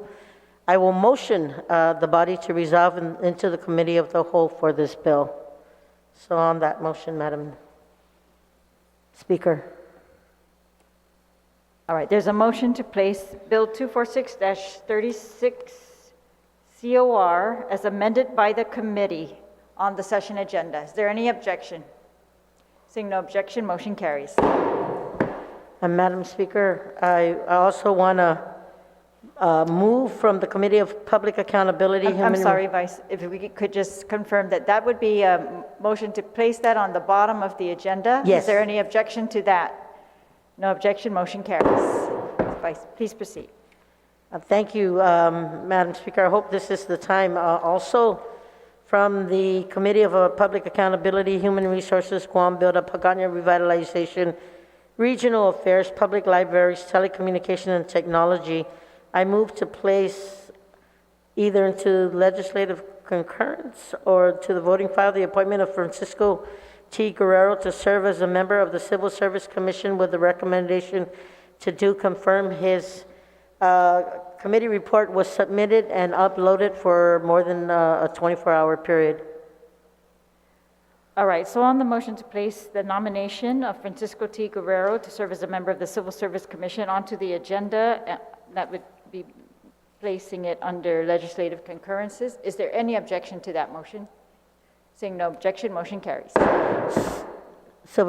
I will motion the body to resolve into the committee of the whole for this bill. So on that motion, Madam Speaker. All right, there's a motion to place Bill 246-36 COR as amended by the committee on the session agenda. Is there any objection? Seeing no objection, motion carries. And Madam Speaker, I also want to move from the Committee of Public Accountability. I'm sorry, Vice, if we could just confirm that that would be a motion to place that on the bottom of the agenda? Yes. Is there any objection to that? No objection, motion carries. Vice, please proceed. Thank you, Madam Speaker. I hope this is the time. Also, from the Committee of Public Accountability, Human Resources, Guam Build-Up, Pagania Revitalization, Regional Affairs, Public Libraries, Telecommunication and Technology, I move to place either into legislative concurrence or to the voting file the appointment of Francisco T. Guerrero to serve as a member of the Civil Service Commission with the recommendation to do confirm his committee report was submitted and uploaded for more than a 24-hour period. All right, so on the motion to place the nomination of Francisco T. Guerrero to serve as a member of the Civil Service Commission onto the agenda, that would be placing it under legislative concurrences. Is there any objection to that motion? Seeing no objection, motion carries. So,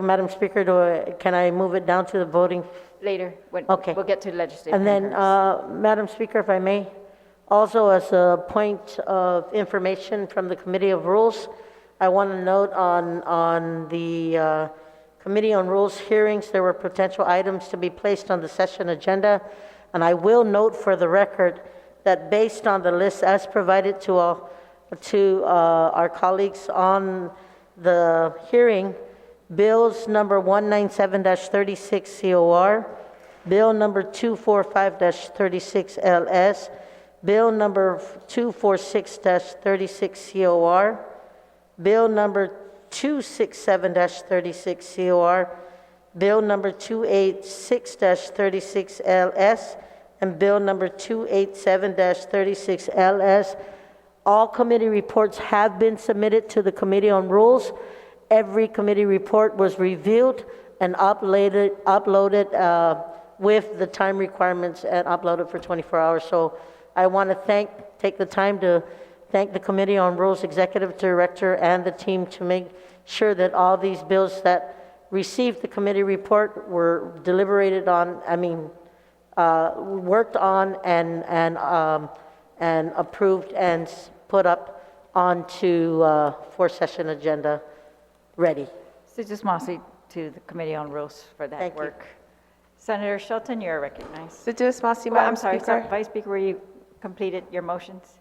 Madam Speaker, can I move it down to the voting? Later, Okay. We'll get to legislative And then, concurrence. Madam Speaker, if I may, also as a point of information from the Committee of Rules, I want to note on the Committee on Rules hearings, there were potential items to be placed on the session agenda. And I will note for the record that based on the list as provided to our colleagues on the hearing, bills number 197-36 COR, bill number 245-36 LS, bill number 246-36 COR, bill number 267-36 COR, bill number 286-36 LS, and bill number 287-36 LS. All committee reports have been submitted to the Committee on Rules. Every committee report was reviewed and uploaded with the time requirements and uploaded for 24 hours. So I want to take the time to thank the Committee on Rules Executive Director and the team to make sure that all these bills that received the committee report were deliberated on, worked on and approved and put up onto for session agenda ready. Mr. Mossy to the Committee on Rules for that Thank you. work. Senator Shelton, you're recognized. Sidus Masi, Well, Madam I'm sorry, Speaker. Vice Speaker, were you completed your motions?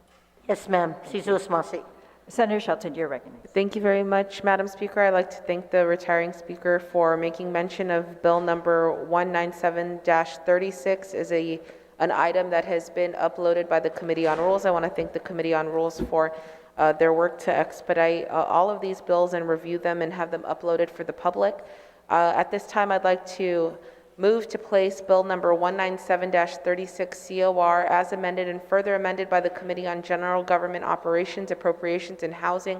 Yes, ma'am. Sizus Masi. Senator Shelton, you're recognized. Thank you very much, Madam Speaker. I'd like to thank the retiring speaker for making mention of bill number 197-36 as an item that has been uploaded by the Committee on Rules. I want to thank the Committee on Rules for their work to expedite all of these bills and review them and have them uploaded for the public. At this time, I'd like to move to place bill number 197-36 COR as amended and further amended by the Committee on General Government Operations, Appropriations, and Housing,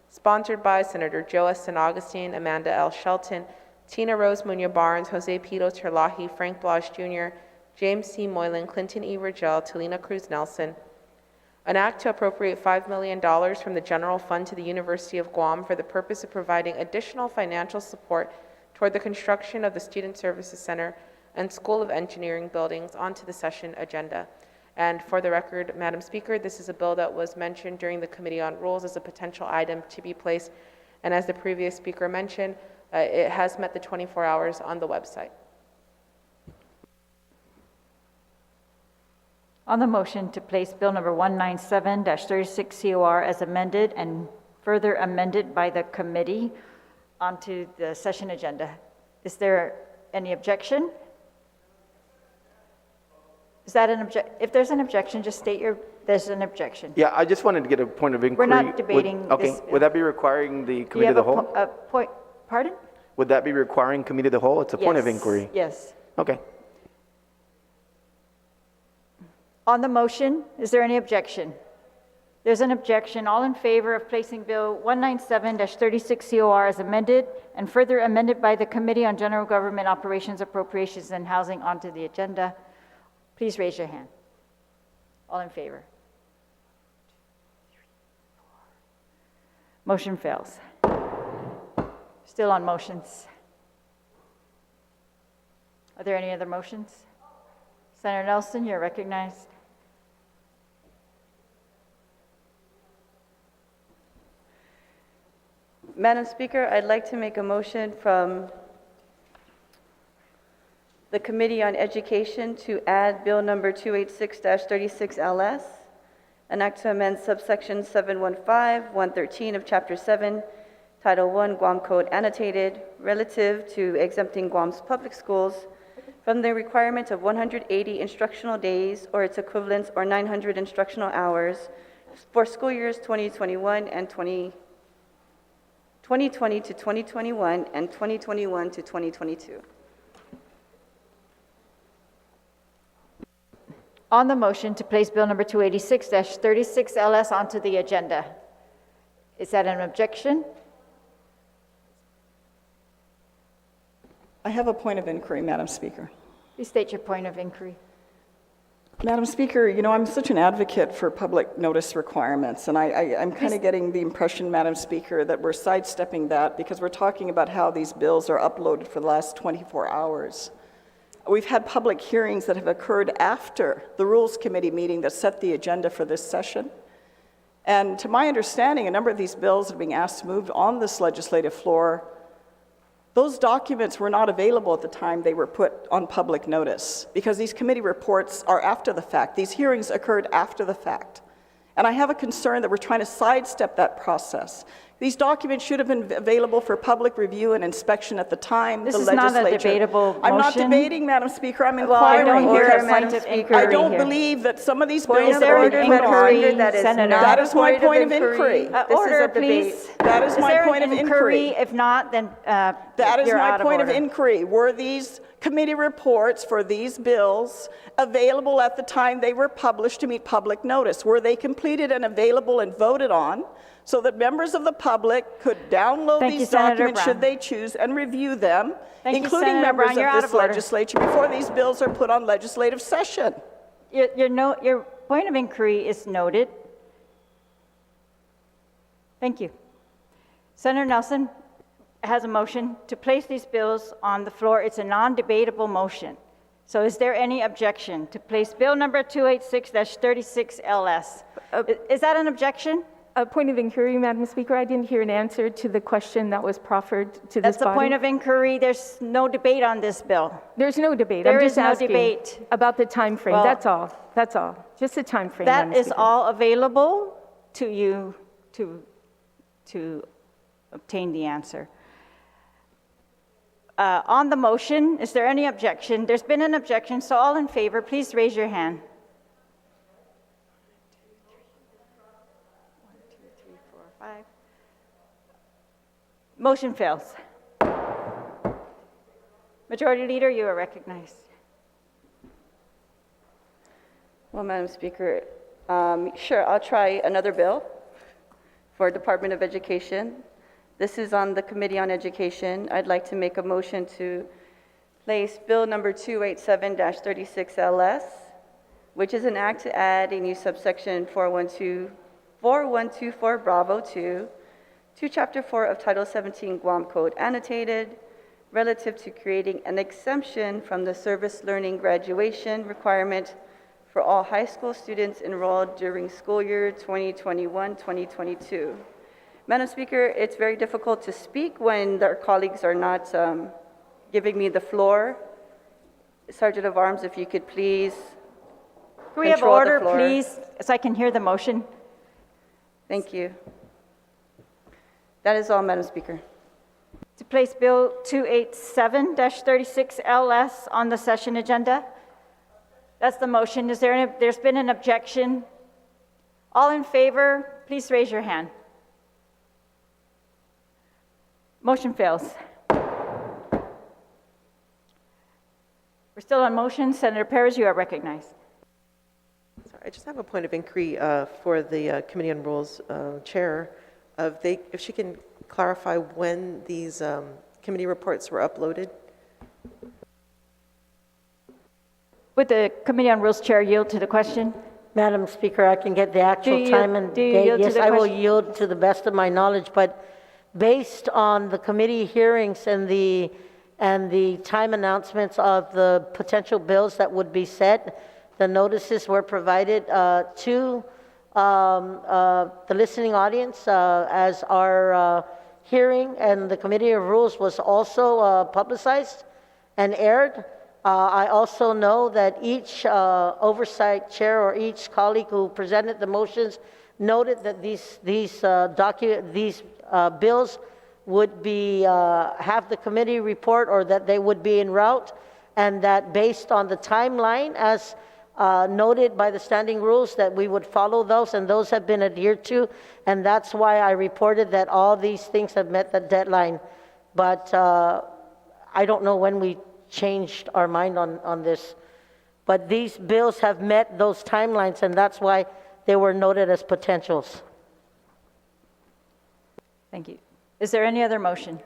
sponsored by Senator Joe S. San Augustine, Amanda L. Shelton, Tina Rose Munoz Barnes, Jose Pito Terlahi, Frank Blas Jr., James C. Moylan, Clinton E. Rigel, Talina Cruz Nelson. An act to appropriate $5 million from the general fund to the University of Guam for the purpose of providing additional financial support toward the construction of the Student Services Center and School of Engineering buildings onto the session agenda. And for the record, Madam Speaker, this is a bill that was mentioned during the Committee on Rules as a potential item to be placed. And as the previous speaker mentioned, it has met the 24 hours on the website. On the motion to place bill number 197-36 COR as amended and further amended by the committee onto the session agenda. Is there any objection? Is that an if there's an objection, just state there's an objection. Yeah, I just wanted to get a point of inquiry. We're not debating Okay, this bill. would that be requiring the Do you committee of have the whole? a point, pardon? Would that be requiring committee of the whole? It's a point of Yes, inquiry. Yes. Okay. On the motion, is there any objection? There's an objection. All in favor of placing Bill 197-36 COR as amended and further amended by the Committee on General Government Operations, Appropriations, and Housing onto the agenda, please raise your hand. All in favor? Motion fails. Still on motions. Are there any other motions? Senator Nelson, you're recognized. Madam Speaker, I'd like to make a motion from the Committee on Education to add Bill number 286-36 LS, an act to amend subsection 715-113 of Chapter 7, Title 1, Guam Code Annotated, relative to exempting Guam's public schools from the requirement of 180 instructional days or its equivalents or 900 instructional hours for school years 2021 and 2020 to 2021 and 2021 to 2022. On the motion to place Bill number 286-36 LS onto the agenda, is that an objection? I have a point of inquiry, Madam Speaker. Please state your point of inquiry. Madam Speaker, you know, I'm such an advocate for public notice requirements, and I'm kind of getting the impression, Madam Speaker, that we're sidestepping that because we're talking about how these bills are uploaded for the last 24 hours. We've had public hearings that have occurred after the Rules Committee meeting that set the agenda for this session. And to my understanding, a number of these bills that are being asked to move on this legislative floor, those documents were not available at the time they were put on public notice because these committee reports are after the fact. These hearings occurred after the fact. And I have a concern that we're trying to sidestep that process. These documents should have been available for public review and inspection at the time This the is legislature... not a debatable motion. I'm not debating, Madam Speaker. I'm Well, I inquiring don't hear here. a point of inquiry I don't here. believe that some of these Point bills of that are order, being Madam put on... Speaker, that is Senator. not That a is my point of inquiry. This Order, is a debate. please. That is my point of inquiry. If not, then That is you're my out point of order. inquiry. Were these committee reports for these bills available at the time they were published to meet public notice? Were they completed and available and voted on so that members of the public could download Thank you, these Senator documents Brown. should they choose and review them, Thank you, including Senator members Brown. You're of out this of order. legislature before these bills are put on legislative session? Your point of inquiry is noted. Thank you. Senator Nelson has a motion to place these bills on the floor. It's a non-debatable motion. So is there any objection to place Bill number 286-36 LS? Is that an objection? A point of inquiry, Madam Speaker. I didn't hear an answer to the question that was proffered to this That's a body. point of inquiry. There's no debate on this bill. There's no debate. There I'm is just no asking debate. about the time frame. Well, That's all. That's all. Just the time frame. That Madam is Speaker. all available to you to obtain the answer. On the motion, is there any objection? There's been an objection, so all in favor, please raise your hand. 1, 2, 3, 4, 5. Motion fails. Majority Leader, you are recognized. Well, Madam Speaker, sure, I'll try another bill for Department of Education. This is on the Committee on Education. I'd like to make a motion to place Bill number 287-36 LS, which is an act to add a new subsection 4124 Bravo 2 to Chapter 4 of Title 17 Guam Code Annotated, relative to creating an exemption from the service learning graduation requirement for all high school students enrolled during school year 2021-2022. Madam Speaker, it's very difficult to speak when our colleagues are not giving me the floor. Sergeant of Arms, if you could please Can we have control the order, floor. please, so I can hear the motion? Thank you. That is all, Madam Speaker. To place Bill 287-36 LS on the session agenda? That's the motion. There's been an objection? All in favor, please raise your hand. Motion fails. We're still on motion. Senator Perez, you are recognized. I just have a point of inquiry for the Committee on Rules Chair. If she can clarify when these committee reports were uploaded? Would the Committee on Rules Chair yield to the question? Madam Speaker, I can get the actual time and do you date. yield to Yes, the I will question? yield to the best of my knowledge, but based on the committee hearings and the time announcements of the potential bills that would be set, the notices were provided to the listening audience as our hearing, and the Committee of Rules was also publicized and aired. I also know that each oversight chair or each colleague who presented the motions noted that these bills would be have the committee report, or that they would be en route, and that based on the timeline as noted by the standing rules, that we would follow those, and those have been adhered to, and that's why I reported that all these things have met the deadline. But I don't know when we changed our mind on this, but these bills have met those timelines, and that's why they were noted as potentials. Thank you. Is there any other motion?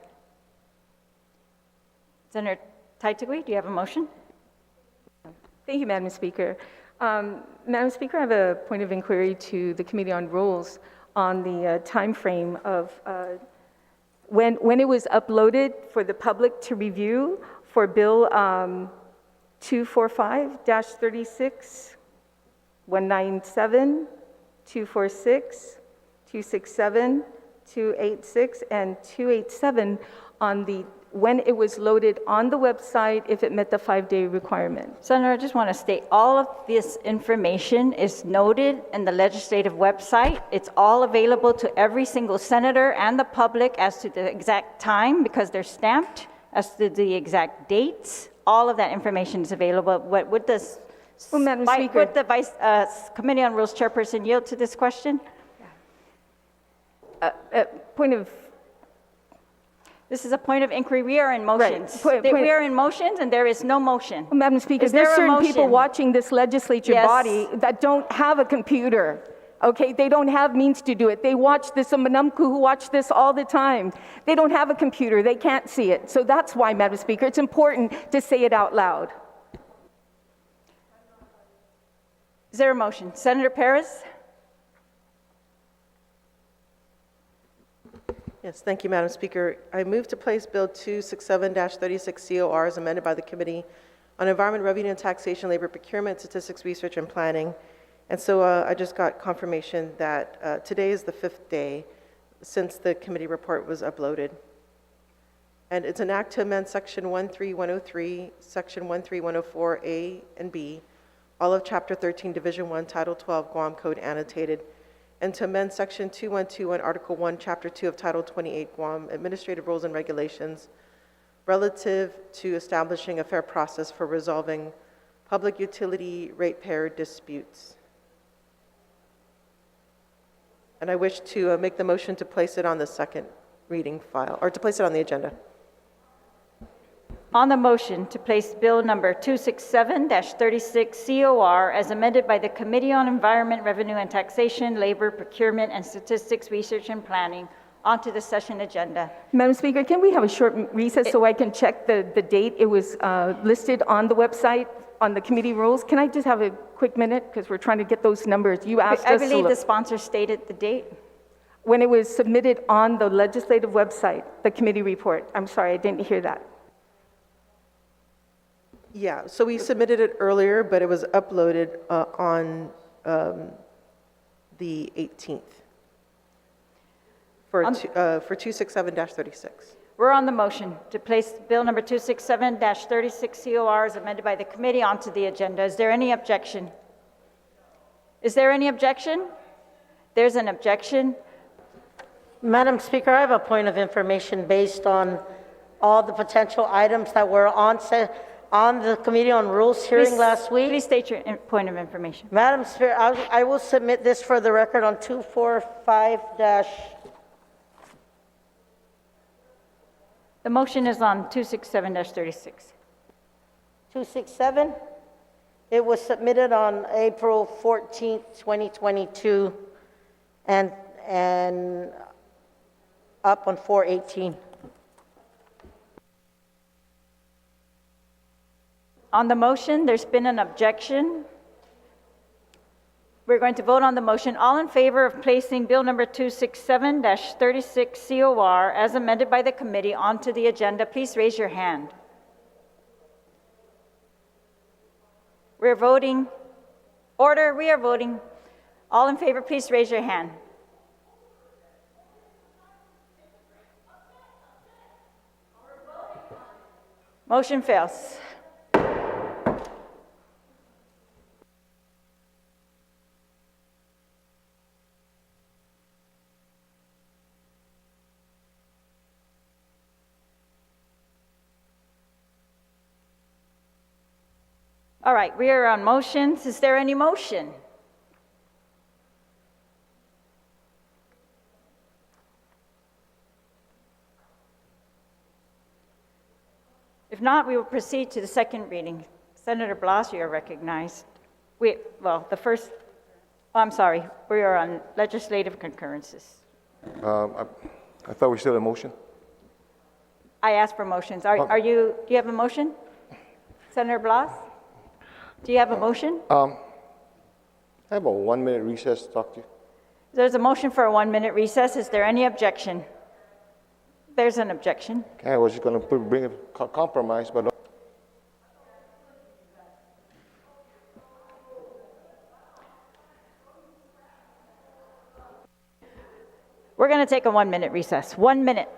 Senator Taitagui, do you have a motion? Thank you, Madam Speaker. Madam Speaker, I have a point of inquiry to the Committee on Rules on the time frame of when it was uploaded for the public to review for Bill 245-36, 197, 246, 267, 286, and 287 on the when it was loaded on the website, if it met the 5-day requirement. Senator, I just want to state all of this information is noted in the legislative website. It's all available to every single senator and the public as to the exact time, because they're stamped, as to the exact dates. All of that information is available. Would the Madam Speaker, would the Committee on Rules chairperson yield to this question? Point of This is a point of inquiry. We are in motions. Right. We are in motions, and there is no motion. Madam Speaker, Is there's there a certain people motion? watching this legislature Yes. body that don't have a computer. Okay, they don't have means to do it. They watch this, Manamku who watch this all the time. They don't have a computer, they can't see it. So that's why, Madam Speaker, it's important to say it out loud. Is there a motion? Senator Perez? Yes, thank you, Madam Speaker. I move to place Bill 267-36 COR as amended by the Committee on Environment, Revenue and Taxation, Labor, Procurement, Statistics, Research, and Planning. And so I just got confirmation that today is the 5th day since the committee report was uploaded. And it's an act to amend Section 13103, Section 13104A and B, all of Chapter 13, Division 1, Title 12, Guam Code annotated, and to amend Section 2121, Article 1, Chapter 2 of Title 28, Guam Administrative Rules and Regulations, relative to establishing a fair process for resolving public utility ratepayer disputes. And I wish to make the motion to place it on the second reading file, or to place it on the agenda. On the motion to place Bill number 267-36 COR as amended by the Committee on Environment, Revenue and Taxation, Labor, Procurement, and Statistics, Research, and Planning onto the session agenda. Madam Speaker, can we have a short recess so I can check the date? It was listed on the website on the committee rules. Can I just have a quick minute? Because we're trying to get those numbers. You asked I us to believe the look. sponsor stated the date. When it was submitted on the legislative website, the committee report. I'm sorry, I didn't hear that. Yeah, so we submitted it earlier, but it was uploaded on the 18th for 267-36. We're on the motion to place Bill number 267-36 COR as amended by the committee onto the agenda. Is there any objection? Is there any objection? There's an objection. Madam Speaker, I have a point of information based on all the potential items that were on the Committee on Rules hearing last week. Please state your point of information. Madam Speaker, I will submit this for the record on 245 The motion is on 267-36. 267. It was submitted on April 14th, 2022, and up on 4/18. On the motion, there's been an objection. We're going to vote on the motion. All in favor of placing Bill number 267-36 COR as amended by the committee onto the agenda, please raise your hand. We're voting. Order, we are voting. All in favor, please raise your hand. Motion fails. All right, we are on motions. Is there any motion? If not, we will proceed to the second reading. Senator Blas, you are recognized. We are on legislative concurrences. I thought we still had a motion. I asked for motions. Do you have a motion? Senator Blas? Do you have a motion? I have a 1-minute recess to talk to you. There's a motion for a 1-minute recess. Is there any objection? There's an objection. Okay, I was just going to bring a compromise, but We're going to take a 1-minute recess. 1 minute.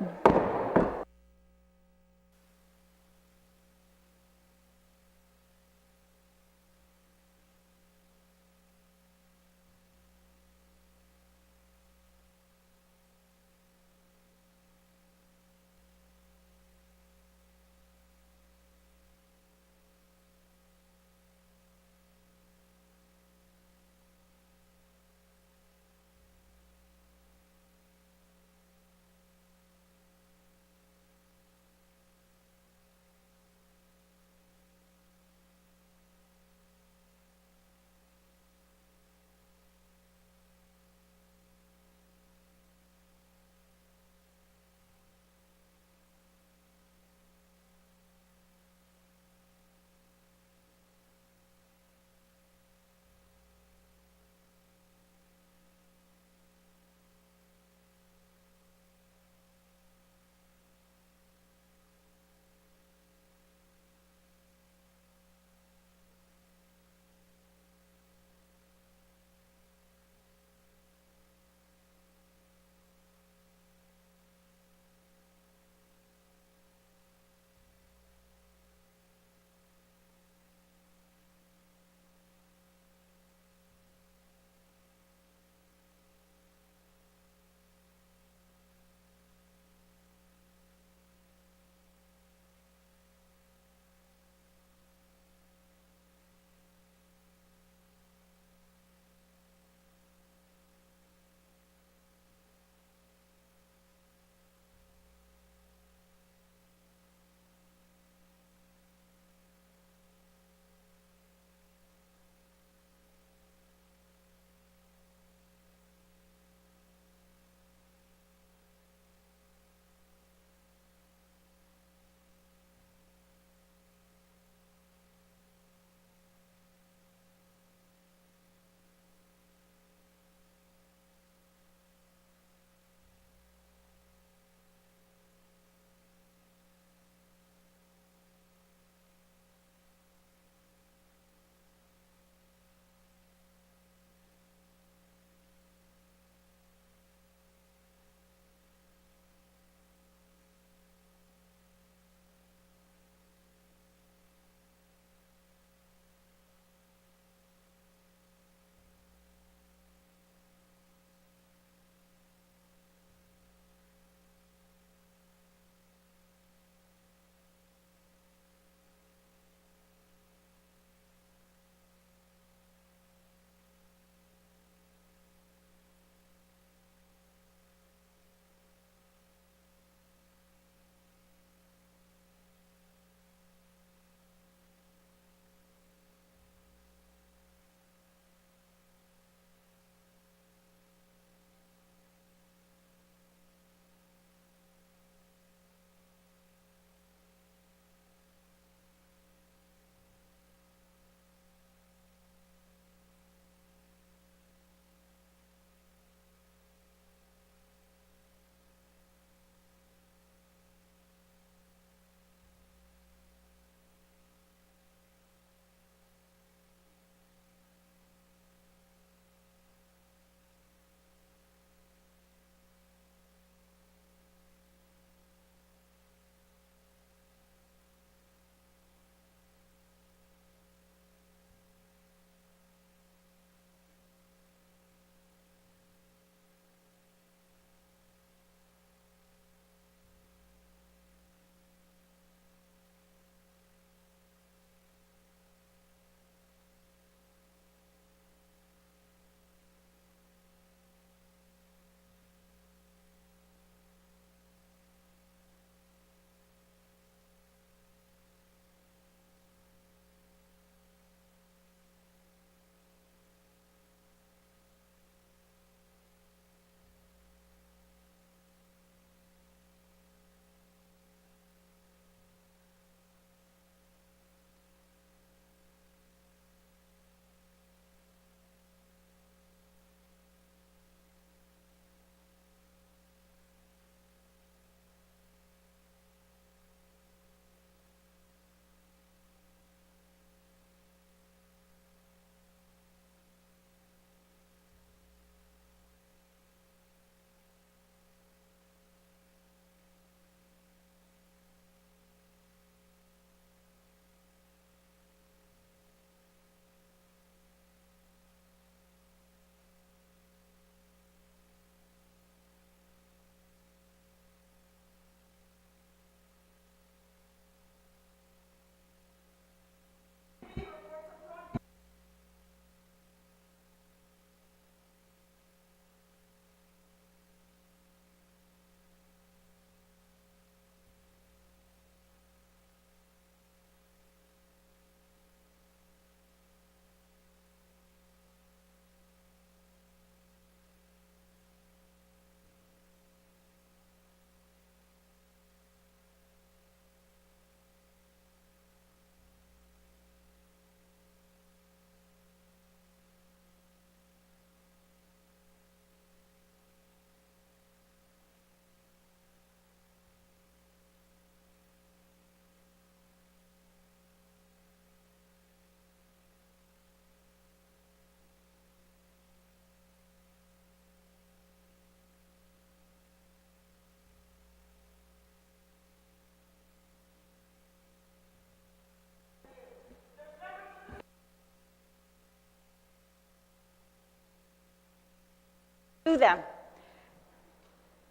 do them.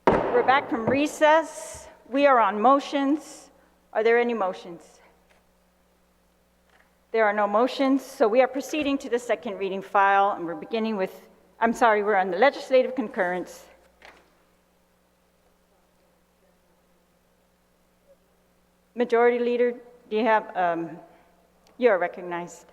We're back from recess. We are on motions. Are there any motions? There are no motions, so we are proceeding to the second reading file, and we're beginning with, we're on the legislative concurrence. Majority Leader, do you have, you are recognized.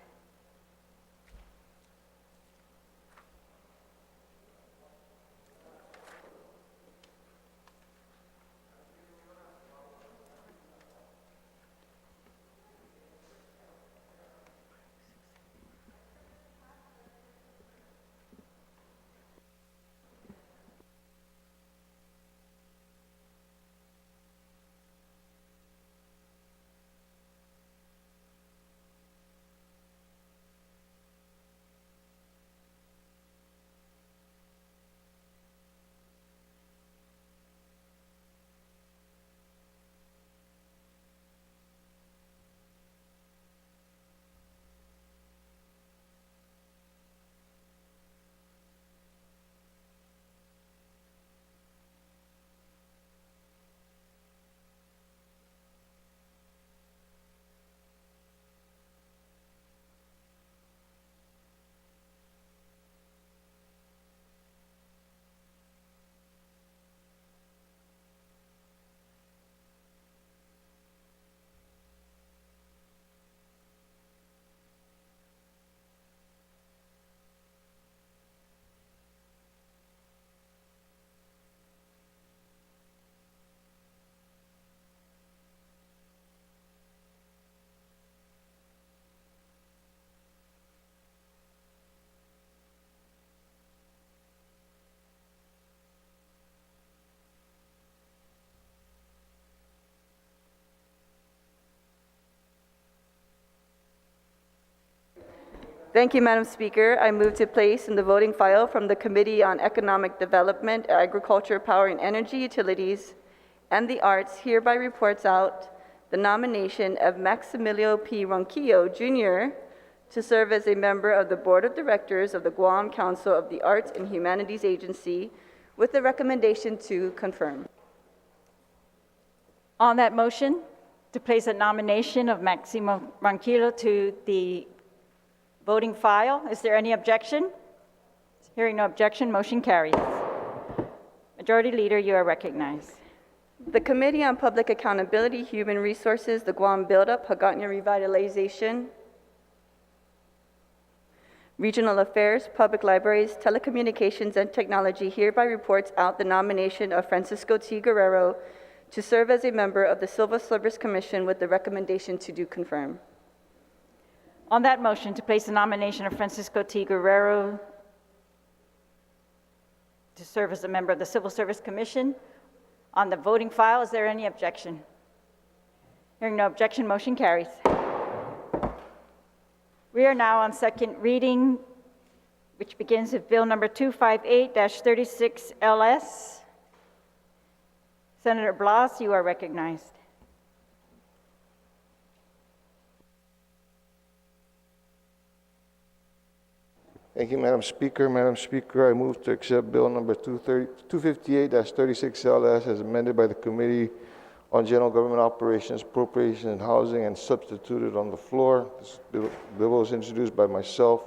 Thank you, Madam Speaker. I move to place in the voting file from the Committee on Economic Development, Agriculture, Power and Energy Utilities, and the Arts hereby reports out the nomination of Maximilio P. Ronquillo, Jr. to serve as a member of the Board of Directors of the Guam Council of the Arts and Humanities Agency with the recommendation to confirm. On that motion, to place a nomination of Maximo Ronquillo to the voting file, is there any objection? Hearing no objection, motion carries. Majority Leader, you are recognized. The Committee on Public Accountability, Human Resources, the Guam Buildup, Hagåtña Revitalization, Regional Affairs, Public Libraries, Telecommunications, and Technology hereby reports out the nomination of Francisco T. Guerrero to serve as a member of the Civil Service Commission with the recommendation to do confirm. On that motion, to place the nomination of Francisco T. Guerrero to serve as a member of the Civil Service Commission on the voting file, is there any objection? Hearing no objection, motion carries. We are now on second reading, which begins with Bill number 258-36 LS. Senator Blas, you are recognized. Thank you, Madam Speaker. Madam Speaker, I move to accept Bill number 258-36 LS as amended by the Committee on General Government Operations, Appropriations, and Housing and substituted on the floor. This bill was introduced by myself,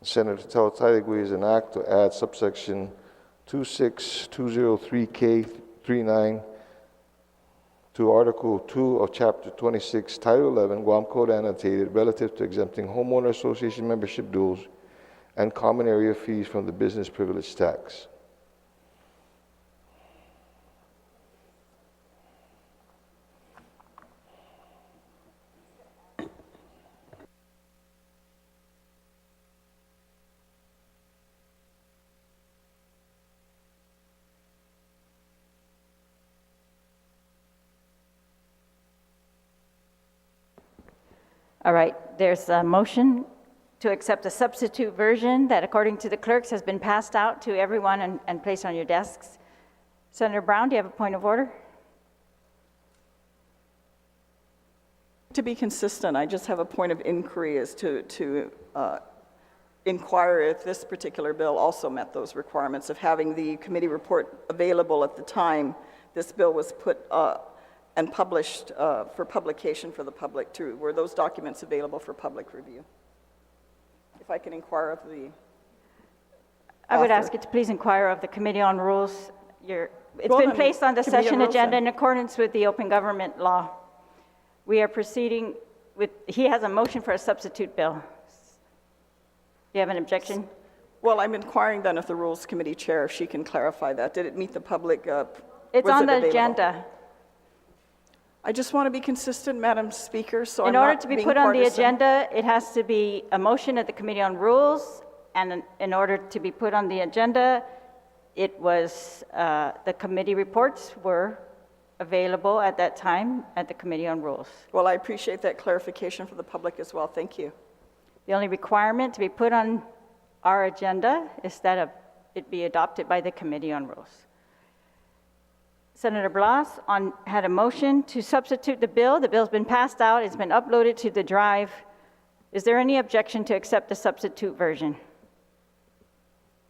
Senator Talatayagui, as an act to add subsection 26203K39 to Article 2 of Chapter 26, Title 11, Guam Code Annotated, relative to exempting homeowner association membership dues and common area fees from the business privilege tax. All right, there's a motion to accept a substitute version that, according to the clerks, has been passed out to everyone and placed on your desks. Senator Brown, do you have a point of order? To be consistent, I just have a point of inquiry as to inquire if this particular bill also met those requirements of having the committee report available at the time this bill was put and published for publication for the public too. Were those documents available for public review? If I can inquire of the I would author. ask you to please inquire of the Committee on Rules. It's Well, been then, placed on the Committee on session Rules, agenda then. in accordance with the open government law. We are proceeding with, he has a motion for a substitute bill. Do you have an objection? Well, I'm inquiring then of the Rules Committee Chair, if she can clarify that. Did it meet the public? It's was on it the available? agenda. I just want to be consistent, Madam Speaker, so In I'm order not to be being put on the partisan. agenda, it has to be a motion at the Committee on Rules, and in order to be put on the agenda, it was, the committee reports were available at that time at the Committee on Rules. Well, I appreciate that clarification for the public as well. Thank you. The only requirement to be put on our agenda is that it be adopted by the Committee on Rules. Senator Blas had a motion to substitute the bill. The bill's been passed out. It's been uploaded to the drive. Is there any objection to accept the substitute version?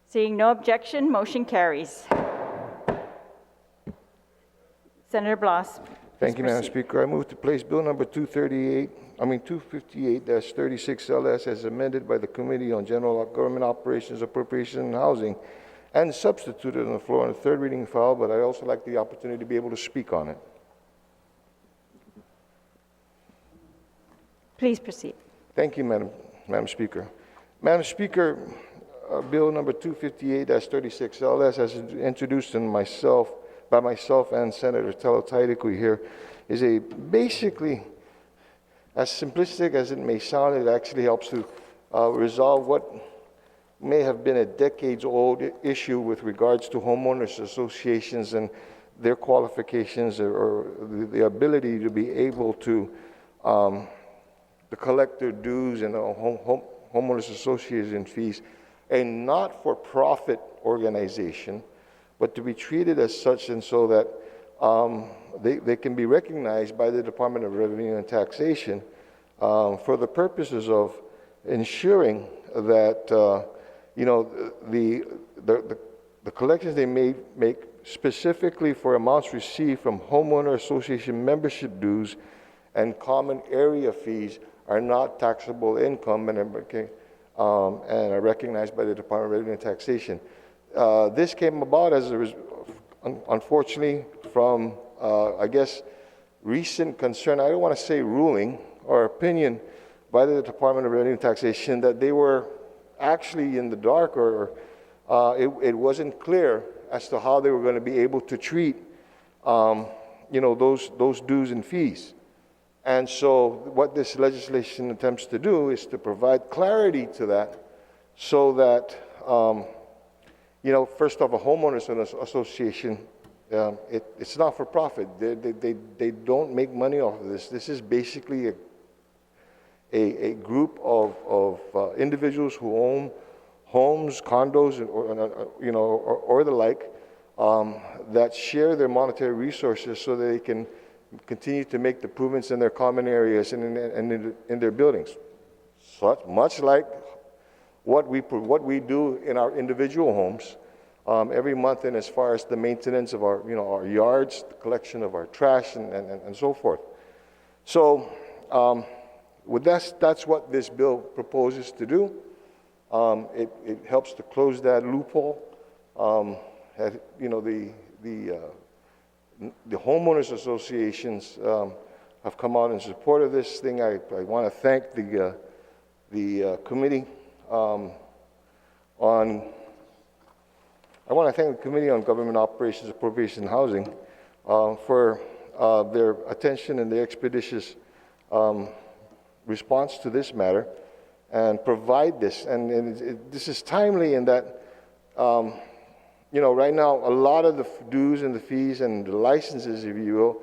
Seeing no objection, motion carries. Senator Blas. Thank you, Madam proceed. Speaker. I move to place Bill number 258-36LS as amended by the Committee on General Government Operations, Appropriation, and Housing, and substituted on the floor in the third reading file, but I also like the opportunity to be able to speak on it. Please proceed. Thank you, Madam Speaker. Madam Speaker, Bill number 258-36LS, as introduced by myself and Senator Talataitikui here, is basically, as simplistic as it may sound, it actually helps to resolve what may have been a decades-old issue with regards to homeowners associations and their qualifications or the ability to be able to collect their dues and homeowners association fees, a not-for-profit organization, but to be treated as such and so that they can be recognized by the Department of Revenue and Taxation for the purposes of ensuring that the collections they may make specifically for amounts received from homeowner association membership dues and common area fees are not taxable income and are recognized by the Department of Revenue and Taxation. This came about as unfortunately from, I guess, recent concern, I don't want to say ruling or opinion by the Department of Revenue and Taxation that they were actually in the dark or it wasn't clear as to how they were going to be able to treat those dues and fees. And so what this legislation attempts to do is to provide clarity to that so that, first off, a homeowners association, it's not for profit. They don't make money off of this. This is basically a group of individuals who own homes, condos, or the like, that share their monetary resources so that they can continue to make the improvements in their common areas and in their buildings. Much like what we do in our individual homes every month, and as far as the maintenance of our yards, the collection of our trash, and so forth. So that's what this bill proposes to do. It helps to close that loophole. The homeowners associations have come out in support of this thing. I want to thank the committee I want to thank the Committee on Government Operations, Appropriation, and Housing for their attention and their expeditious response to this matter and provide this. And this is timely in that, right now, a lot of the dues and the fees and the licenses, if you will,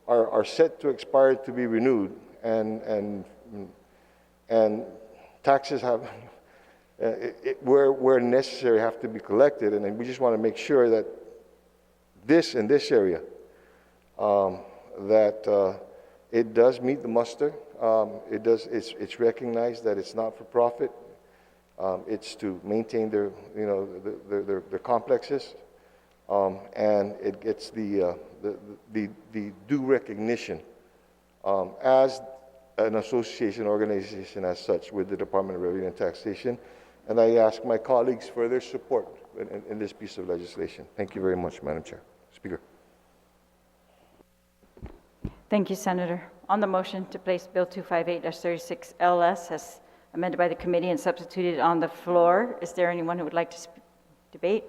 are set to expire to be renewed. And taxes have, where necessary, have to be collected. And we just want to make sure that in this area, that it does meet the muster. It's recognized that it's not for profit. It's to maintain their, their complexes, and it gets the due recognition as an association organization as such with the Department of Revenue and Taxation. And I ask my colleagues for their support in this piece of legislation. Thank you very much, Madam Chair. Speaker. Thank you, Senator. On the motion to place Bill 258-36 LS as amended by the committee and substituted on the floor, is there anyone who would like to debate?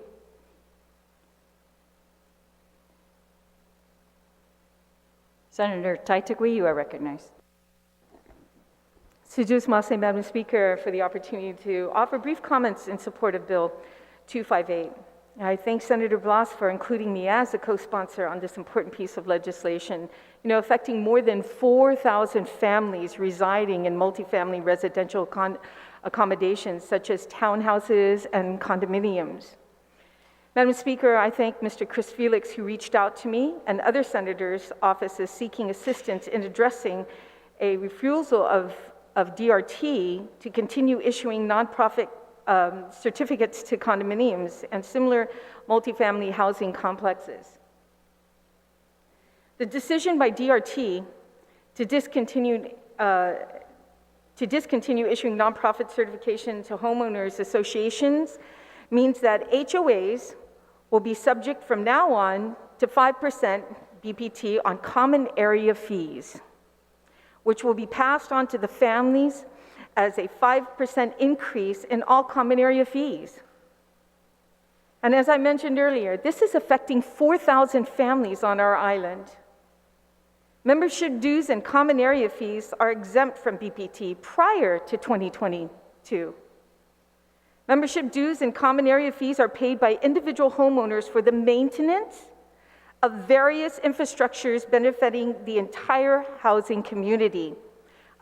Senator Taitakwi, you are recognized. Sujus Mase, Madam Speaker, for the opportunity to offer brief comments in support of Bill 258. I thank Senator Blas for including me as a co-sponsor on this important piece of legislation, affecting more than 4,000 families residing in multifamily residential accommodations such as townhouses and condominiums. Madam Speaker, I thank Mr. Chris Felix, who reached out to me and other senators' offices seeking assistance in addressing a refusal of DRT to continue issuing nonprofit certificates to condominiums and similar multifamily housing complexes. The decision by DRT to discontinue issuing nonprofit certification to homeowners associations means that HOAs will be subject from now on to 5% BPT on common area fees, which will be passed on to the families as a 5% increase in all common area fees. And as I mentioned earlier, this is affecting 4,000 families on our island. Membership dues and common area fees are exempt from BPT prior to 2022. Membership dues and common area fees are paid by individual homeowners for the maintenance of various infrastructures benefiting the entire housing community,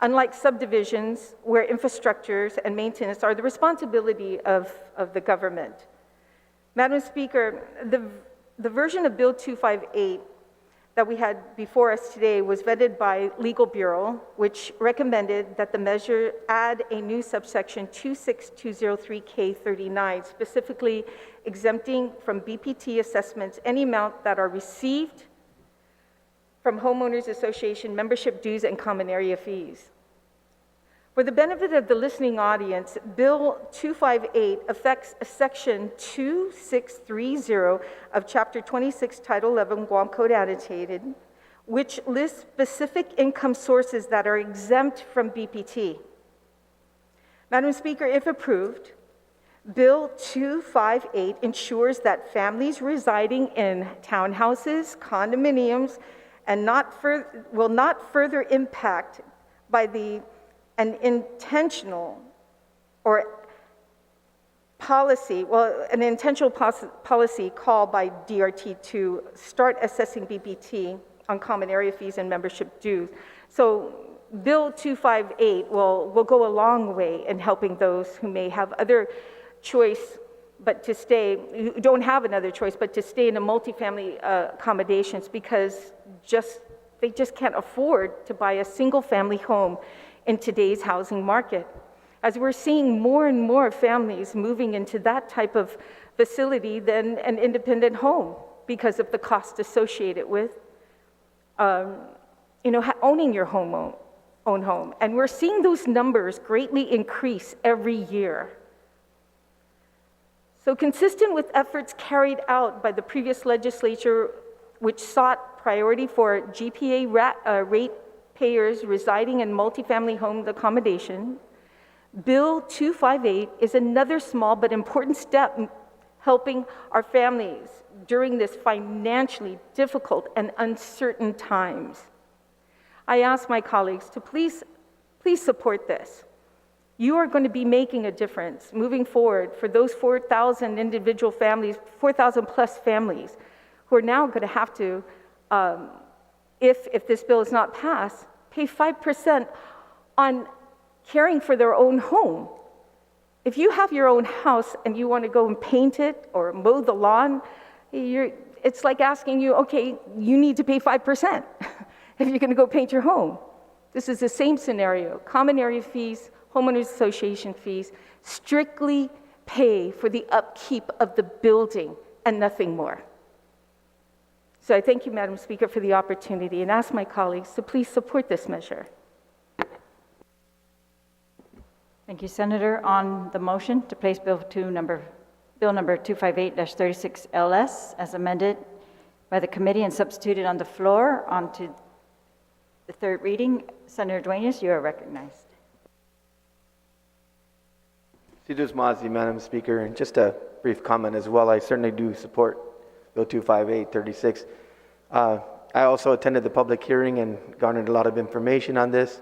unlike subdivisions where infrastructures and maintenance are the responsibility of the government. Madam Speaker, the version of Bill 258 that we had before us today was vetted by Legal Bureau, which recommended that the measure add a new subsection 26203K39, specifically exempting from BPT assessments any amount that are received from homeowners association membership dues and common area fees. For the benefit of the listening audience, Bill 258 affects Section 2630 of Chapter 26, Title 11, Guam Code Annotated, which lists specific income sources that are exempt from BPT. Madam Speaker, if approved, Bill 258 ensures that families residing in townhouses, condominiums, and will not further impact by an intentional policy call by DRT to start assessing BPT on common area fees and membership dues. So Bill 258 will go a long way in helping those who may have other choice but to stay, who don't have another choice but to stay in a multifamily accommodations because they just can't afford to buy a single family home in today's housing market. As we're seeing more and more families moving into that type of facility than an independent home because of the cost associated with owning your own home. And we're seeing those numbers greatly increase every year. So consistent with efforts carried out by the previous legislature, which sought priority for GPA rate payers residing in multifamily home accommodation, Bill 258 is another small but important step helping our families during this financially difficult and uncertain times. I ask my colleagues to please support this. You are going to be making a difference moving forward for those 4,000 individual families, 4,000 plus families, who are now going to have to if this bill is not passed, pay 5% on caring for their own home. If you have your own house and you want to go and paint it or mow the lawn, it's like asking you, okay, you need to pay 5% if you're going to go paint your home. This is the same scenario. Common area fees, homeowners association fees strictly pay for the upkeep of the building and nothing more. So I thank you, Madam Speaker, for the opportunity and ask my colleagues to please support this measure. Thank you, Senator. On the motion to place Bill number 258-36 as amended by the committee and substituted on the floor onto the third reading, Senator Duenas, you are recognized. Sidus Mazi, Madam Speaker, and just a brief comment as well. I certainly do support Bill 258-36. I also attended the public hearing and garnered a lot of information on this.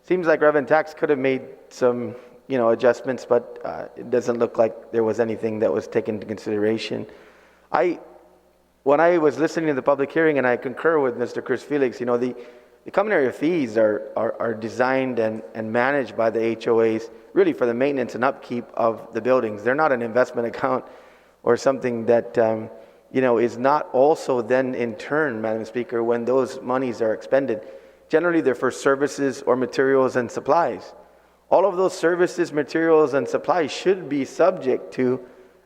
Seems like Rev and Tax could have made some, adjustments, but it doesn't look like there was anything that was taken into consideration. When I was listening to the public hearing, and I concur with Mr. Chris Felix, the common area fees are designed and managed by the HOAs really for the maintenance and upkeep of the buildings. They're not an investment account or something that is not also then in turn, Madam Speaker, when those monies are expended. Generally, they're for services or materials and supplies. All of those services, materials, and supplies should be subject to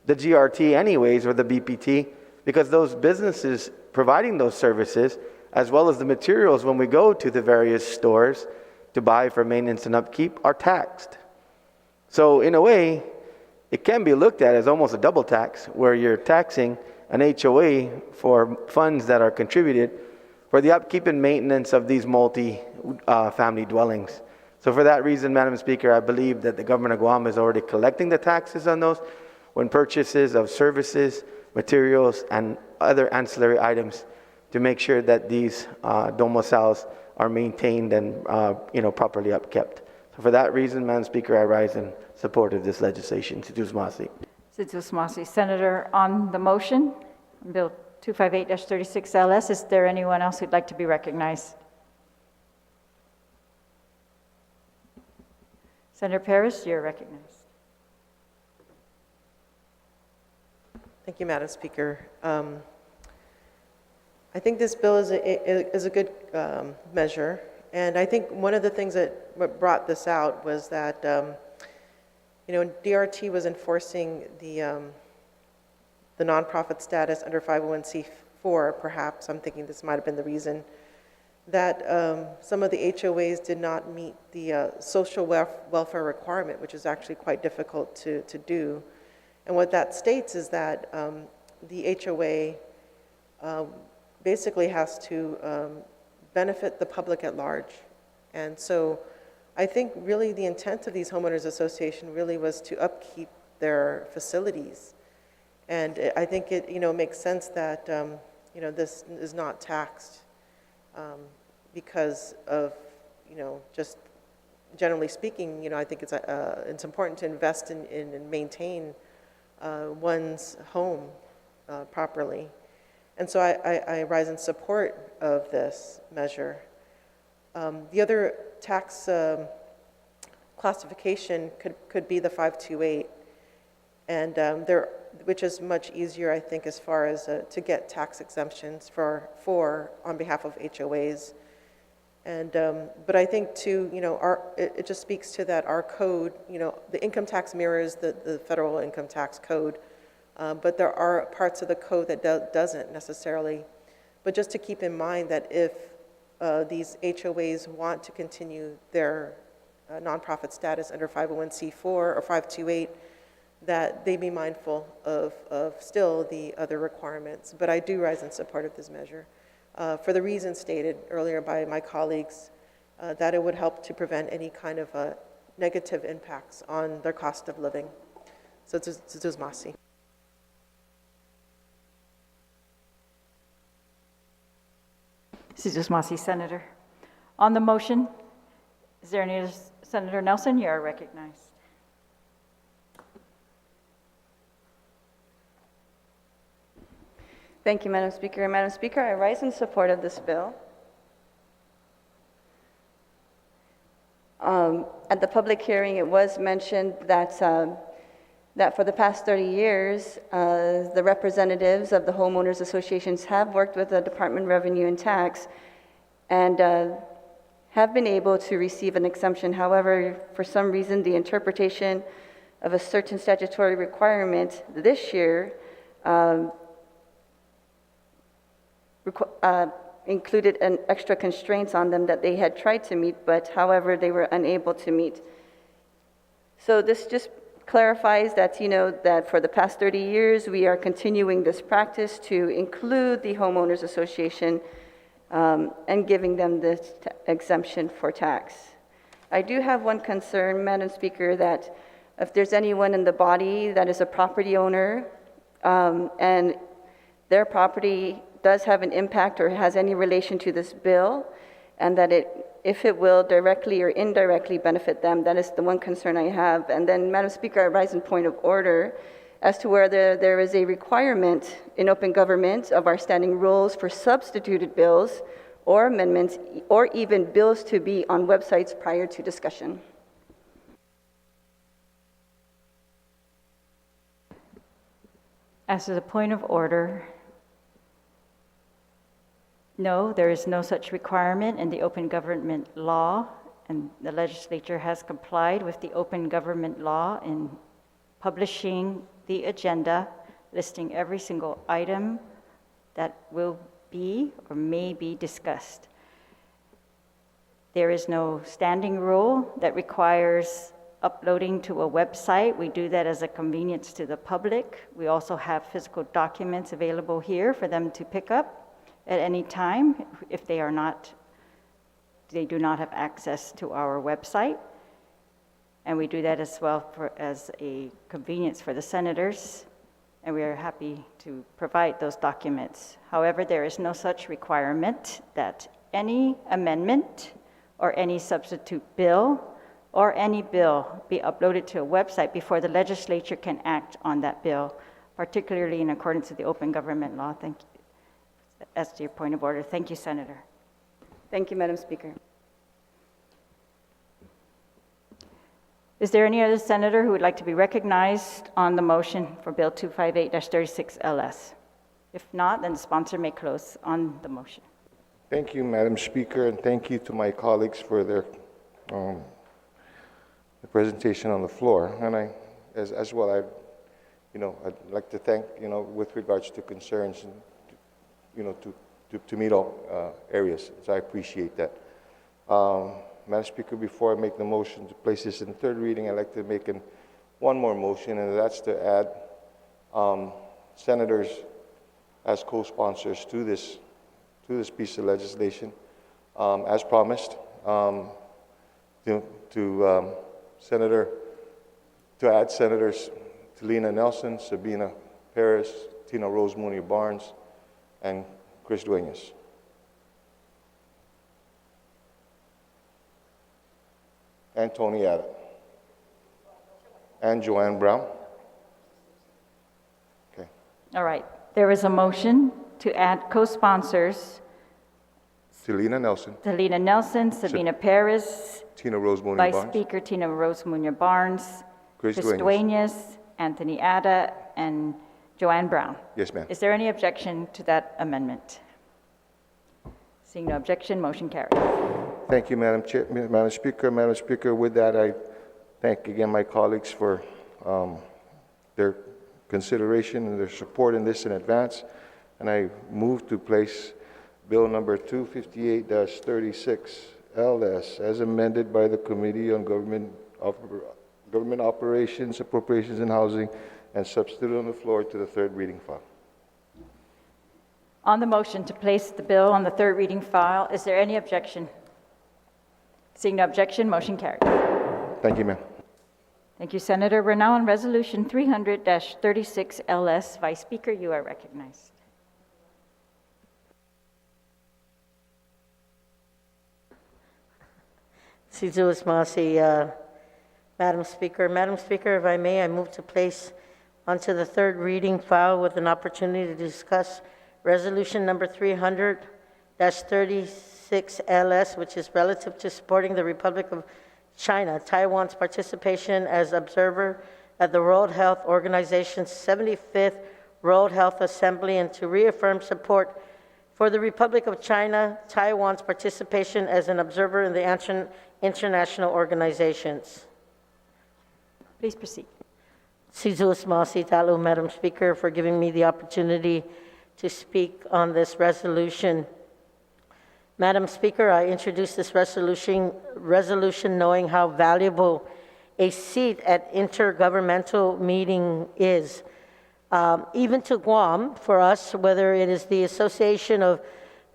the GRT anyways, or the BPT, because those businesses providing those services, as well as the materials when we go to the various stores to buy for maintenance and upkeep, are taxed. So in a way, it can be looked at as almost a double tax, where you're taxing an HOA for funds that are contributed for the upkeep and maintenance of these multi-family dwellings. So for that reason, Madam Speaker, I believe that the government of Guam is already collecting the taxes on those when purchases of services, materials, and other ancillary items to make sure that these domiciles are maintained and properly upkept. So for that reason, Madam Speaker, I rise in support of this legislation. Sidus Masi. Sidus Masi. Senator, on the motion, Bill 258-36 LS, is there anyone else who'd like to be recognized? Senator Paris, you're recognized. Thank you, Madam Speaker. I think this bill is a good measure, and I think one of the things that brought this out was that DRT was enforcing the nonprofit status under 501c4. Perhaps I'm thinking this might have been the reason that some of the HOAs did not meet the social welfare requirement, which is actually quite difficult to do. And what that states is that the HOA basically has to benefit the public at large. And so I think really the intent of these homeowners association really was to upkeep their facilities. And I think it makes sense that this is not taxed because of just generally speaking, I think it's important to invest in and maintain one's home properly. And so I rise in support of this measure. The other tax classification could be the 528, and which is much easier, I think, as far as to get tax exemptions for on behalf of HOAs. And but I think too, it just speaks to that our code, the income tax mirrors the federal income tax code, but there are parts of the code that doesn't necessarily. But just to keep in mind that if these HOAs want to continue their nonprofit status under 501c4 or 528, that they be mindful of still the other requirements. But I do rise in support of this measure. For the reasons stated earlier by my colleagues, that it would help to prevent any kind of negative impacts on their cost of living. So it's Masi. Sidus Masi, Senator. On the motion, is there any Senator Nelson? You are recognized. Thank you, Madam Speaker. Madam Speaker, I rise in support of this bill. At the public hearing, it was mentioned that that for the past 30 years, the representatives of the homeowners associations have worked with the Department of Revenue and Tax, and have been able to receive an exemption. However, for some reason, the interpretation of a certain statutory requirement this year included an extra constraints on them that they had tried to meet, but however, they were unable to meet. So this just clarifies that, that for the past 30 years, we are continuing this practice to include the homeowners association and giving them this exemption for tax. I do have one concern, Madam Speaker, that if there's anyone in the body that is a property owner and their property does have an impact or has any relation to this bill, and that if it will directly or indirectly benefit them, that is the one concern I have. And then, Madam Speaker, I rise in point of order as to whether there is a requirement in open government of our standing rules for substituted bills or amendments, or even bills to be on websites prior to discussion. As to the point of order, no, there is no such requirement in the open government law, and the legislature has complied with the open government law in publishing the agenda, listing every single item that will be or may be discussed. There is no standing rule that requires uploading to a website. We do that as a convenience to the public. We also have physical documents available here for them to pick up at any time if they do not have access to our website. And we do that as well as a convenience for the senators, and we are happy to provide those documents. However, there is no such requirement that any amendment or any substitute bill or any bill be uploaded to a website before the legislature can act on that bill, particularly in accordance with the open government law. Thank you. As to your point of order. Thank you, Senator. Thank you, Madam Speaker. Is there any other senator who would like to be recognized on the motion for Bill 258-36 LS? If not, then the sponsor may close on the motion. Thank you, Madam Speaker, and thank you to my colleagues for their the presentation on the floor. And as well, I'd like to thank, with regards to concerns, to meet all areas. So I appreciate that. Madam Speaker, before I make the motion to place this in third reading, I'd like to make one more motion, and that's to add senators as co-sponsors to this piece of legislation, as promised, to add Senators Talina Nelson, Sabina Perez, Tina Rose Mooney Barnes, and Chris Duenas. And Tony Abbott. And Joanne Brown. Okay. All right. There is a motion to add co-sponsors Talina Nelson, Sabina Perez, Tina Rose Mooney Vice Barnes. Speaker Tina Rose Munoz Barnes, Chris Duenas, Anthony Ada, and Joanne Brown. Yes, ma'am. Is there any objection to that amendment? Seeing no objection, motion carries. Thank you, Madam Speaker. Madam Speaker, with that, I thank again my colleagues for their consideration and their support in this in advance. And I move to place Bill number 258-36 LS as amended by the Committee on Government Operations, Appropriations, and Housing, and substitute on the floor to the third reading file. On the motion to place the bill on the third reading file, is there any objection? Seeing no objection, motion carries. Thank you, ma'am. Thank you, Senator. We're now on Resolution 300-36 LS. Vice Speaker, you are recognized. Madam Speaker, if I may, I move to place onto the third reading file with an opportunity to discuss Resolution number 300-36 LS, which is relative to supporting the Republic of China, Taiwan's participation as observer at the World Health Organization's 75th World Health Assembly, and to reaffirm support for the Republic of China, Taiwan's participation as an observer in the international organizations. Please proceed. Sizus Masi Talu, Madam Speaker, for giving me the opportunity to speak on this resolution. Madam Speaker, I introduced this resolution knowing how valuable a seat at intergovernmental meeting is. Even to Guam, for us, whether it is the Association of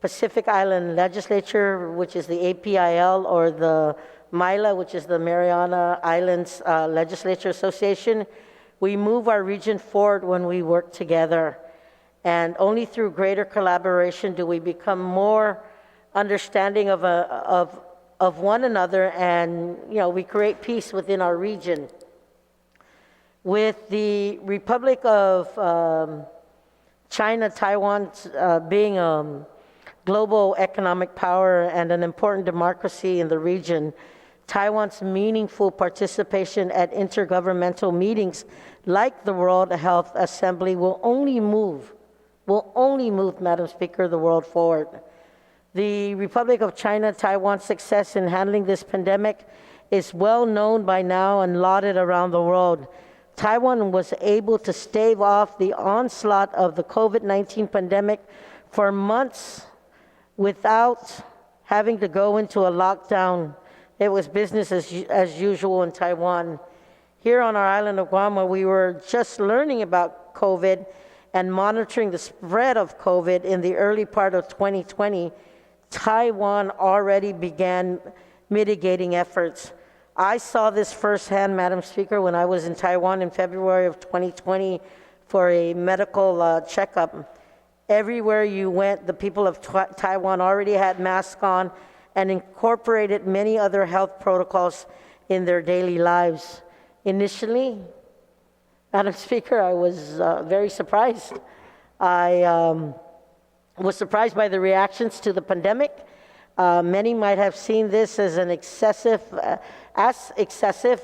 Pacific Island Legislature, which is the APIL, or the MILA, which is the Mariana Islands Legislature Association, we move our region forward when we work together. And only through greater collaboration do we become more understanding of one another, and we create peace within our region. With the Republic of China, Taiwan being a global economic power and an important democracy in the region, Taiwan's meaningful participation at intergovernmental meetings like the World Health Assembly will only move, Madam Speaker, the world forward. The Republic of China, Taiwan's success in handling this pandemic is well known by now and lauded around the world. Taiwan was able to stave off the onslaught of the COVID-19 pandemic for months without having to go into a lockdown. It was business as usual in Taiwan. Here on our island of Guam, where we were just learning about COVID and monitoring the spread of COVID in the early part of 2020, Taiwan already began mitigating efforts. I saw this firsthand, Madam Speaker, when I was in Taiwan in February of 2020 for a medical checkup. Everywhere you went, the people of Taiwan already had masks on and incorporated many other health protocols in their daily lives. Initially, Madam Speaker, I was very surprised. I was surprised by the reactions to the pandemic. Many might have seen this as excessive,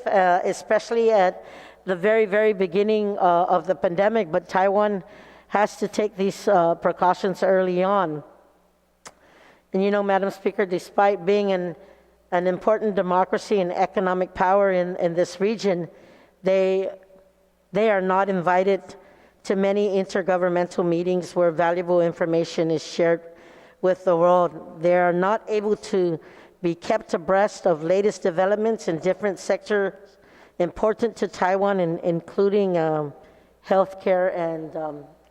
especially at the very, very beginning of the pandemic, but Taiwan has to take these precautions early on. And Madam Speaker, despite being an important democracy and economic power in this region, they are not invited to many intergovernmental meetings where valuable information is shared with the world. They are not able to be kept abreast of latest developments in different sectors important to Taiwan, including healthcare and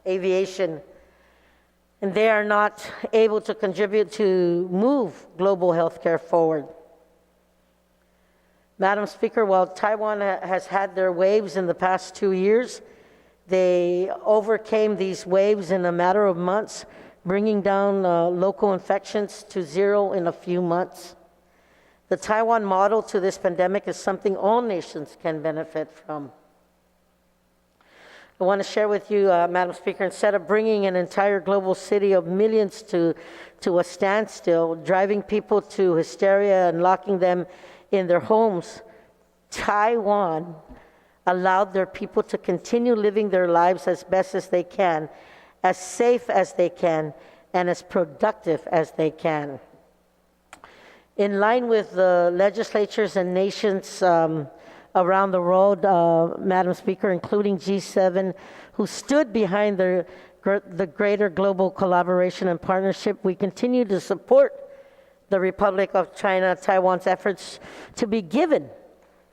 aviation. And they are not able to contribute to move global healthcare forward. Madam Speaker, while Taiwan has had their waves in the past 2 years, they overcame these waves in a matter of months, bringing down local infections to zero in a few months. The Taiwan model to this pandemic is something all nations can benefit from. I want to share with you, Madam Speaker, instead of bringing an entire global city of millions to a standstill, driving people to hysteria and locking them in their homes, Taiwan allowed their people to continue living their lives as best as they can, as safe as they can, and as productive as they can. In line with the legislatures and nations around the world, Madam Speaker, including G7, who stood behind the greater global collaboration and partnership, we continue to support the Republic of China, Taiwan's efforts to be given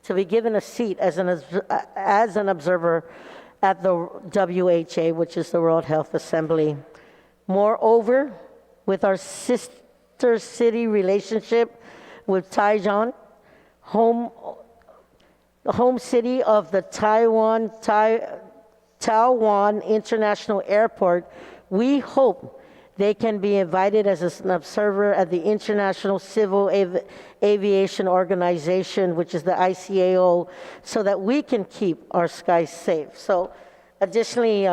a seat as an observer at the WHA, which is the World Health Assembly. Moreover, with our sister city relationship with Taichung, home city of the Taiwan International Airport, we hope they can be invited as an observer at the International Civil Aviation Organization, which is the ICAO, so that we can keep our skies safe. So additionally,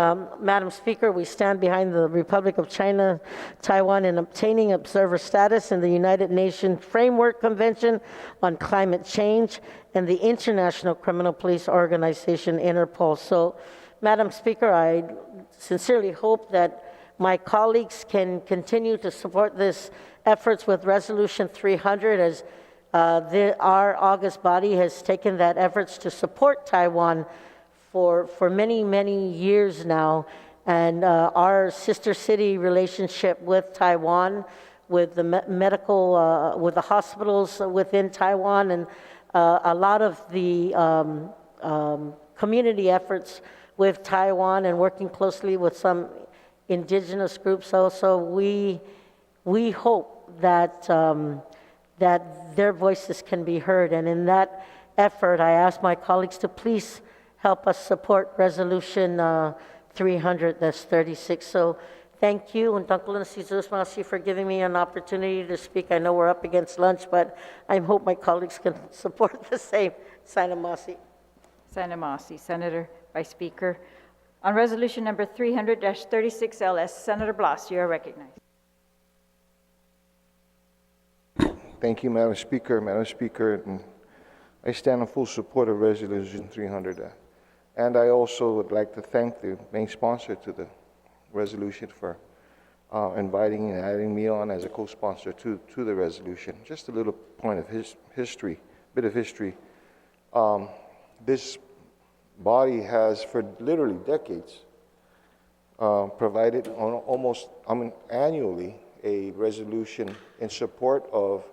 Madam Speaker, we stand behind the Republic of China, Taiwan in obtaining observer status in the United Nations Framework Convention on Climate Change and the International Criminal Police Organization, Interpol. So, Madam Speaker, I sincerely hope that my colleagues can continue to support this efforts with Resolution 300 as our August body has taken that efforts to support Taiwan for many, many years now. And our sister city relationship with Taiwan, with the medical, with the hospitals within Taiwan, and a lot of the community efforts with Taiwan and working closely with some indigenous groups also, we hope that, that their voices can be heard. And in that effort, I ask my colleagues to please help us support Resolution 300, that's 36. So thank you, and for giving me an opportunity to speak. I know we're up against lunch, but I hope my colleagues can support the same. Sanamasi. Sanamasi, Senator, Vice Speaker. On resolution number 300-36 LS, Senator Blas, you are recognized. Thank you, Madam Speaker. Madam Speaker, I stand in full support of Resolution 300. And I also would like to thank the main sponsor to the resolution for inviting and adding me on as a co-sponsor to the resolution. Just a little point of history, bit of history. This body has, for literally decades, provided on almost annually a resolution in support of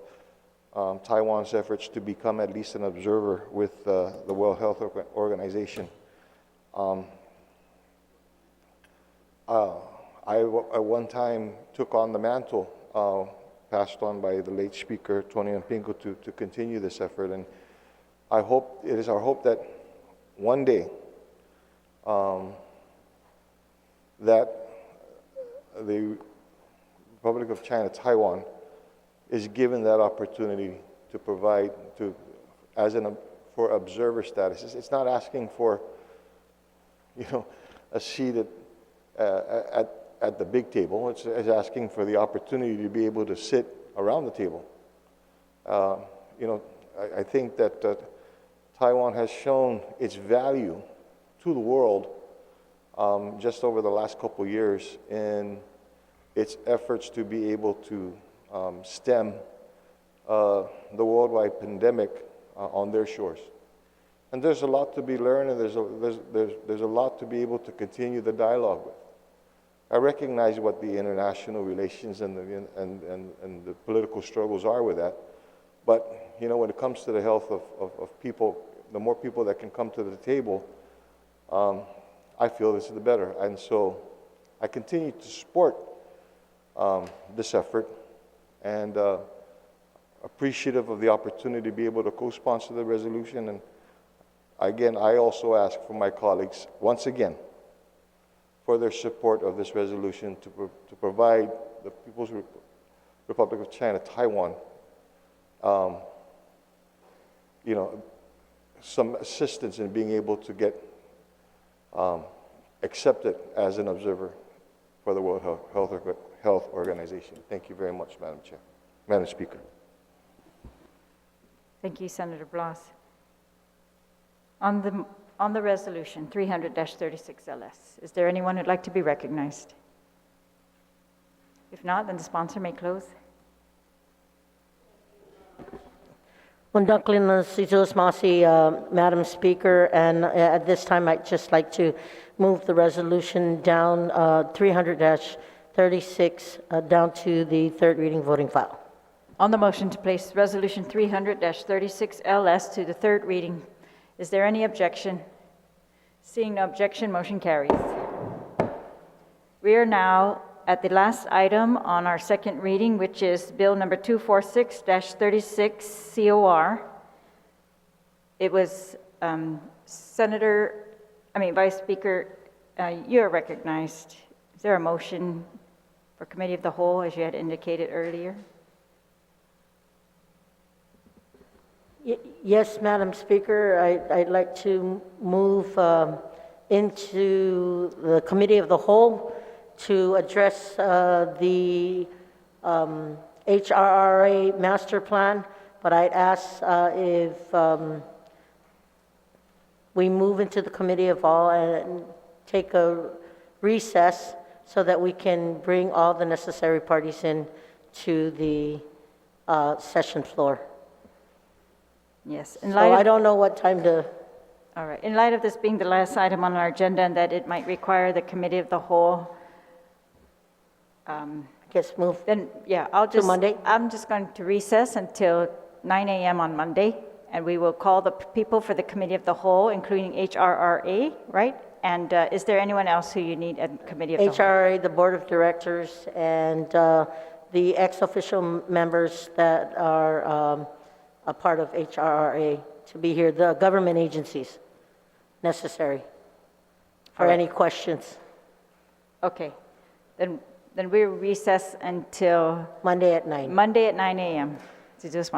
Taiwan's efforts to become at least an observer with the World Health Organization. I at one time took on the mantle passed on by the late speaker, Tony Ampingo, to continue this effort. And it is our hope that one day that the Republic of China, Taiwan, is given that opportunity to provide for observer status. It's not asking for, a seat at the big table. It's asking for the opportunity to be able to sit around the table. I think that Taiwan has shown its value to the world just over the last couple years in its efforts to be able to stem the worldwide pandemic on their shores. And there's a lot to be learned, and there's a lot to be able to continue the dialogue with. I recognize what the international relations and the political struggles are with that, but when it comes to the health of people, the more people that can come to the table, I feel this is the better. And so I continue to support this effort, and appreciative of the opportunity to be able to co-sponsor the resolution. And again, I also ask for my colleagues, once again, for their support of this resolution to provide the People's Republic of China, Taiwan, some assistance in being able to get accepted as an observer for the World Health Organization. Thank you very much, Madam Speaker. Thank you, Senator Blas. On the resolution 300-36 LS, is there anyone who'd like to be recognized? If not, then the sponsor may close. Madam Speaker, and at this time I'd just like to move the resolution down 300-36 down to the third reading voting file. On the motion to place resolution 300-36 LS to the third reading, is there any objection? Seeing no objection, motion carries. We are now at the last item on our second reading, which is Bill number 246-36 COR. It was Vice Speaker, you are recognized. Is there a motion for Committee of the Whole, as you had indicated earlier? Yes, Madam Speaker, I'd like to move into the Committee of the Whole to address the HRRA master plan, but I'd ask if we move into the Committee of All and take a recess so that we can bring all the necessary parties in to the session floor. Yes. So I don't know what time to, All right. In light of this being the last item on our agenda and that it might require the committee of the whole, I guess, move. then, yeah, Monday? I'm just going to recess until 9 a.m. on Monday, and we will call the people for the committee of the whole, including HRRA, right? And is there anyone else who you need at committee of the whole? HRA, the board of directors, and the ex-official members that are a part of HRRA to be here, the government agencies necessary for All right. any questions. Okay. Then we'll recess until Monday at 9. Monday at 9 a.m. to do this.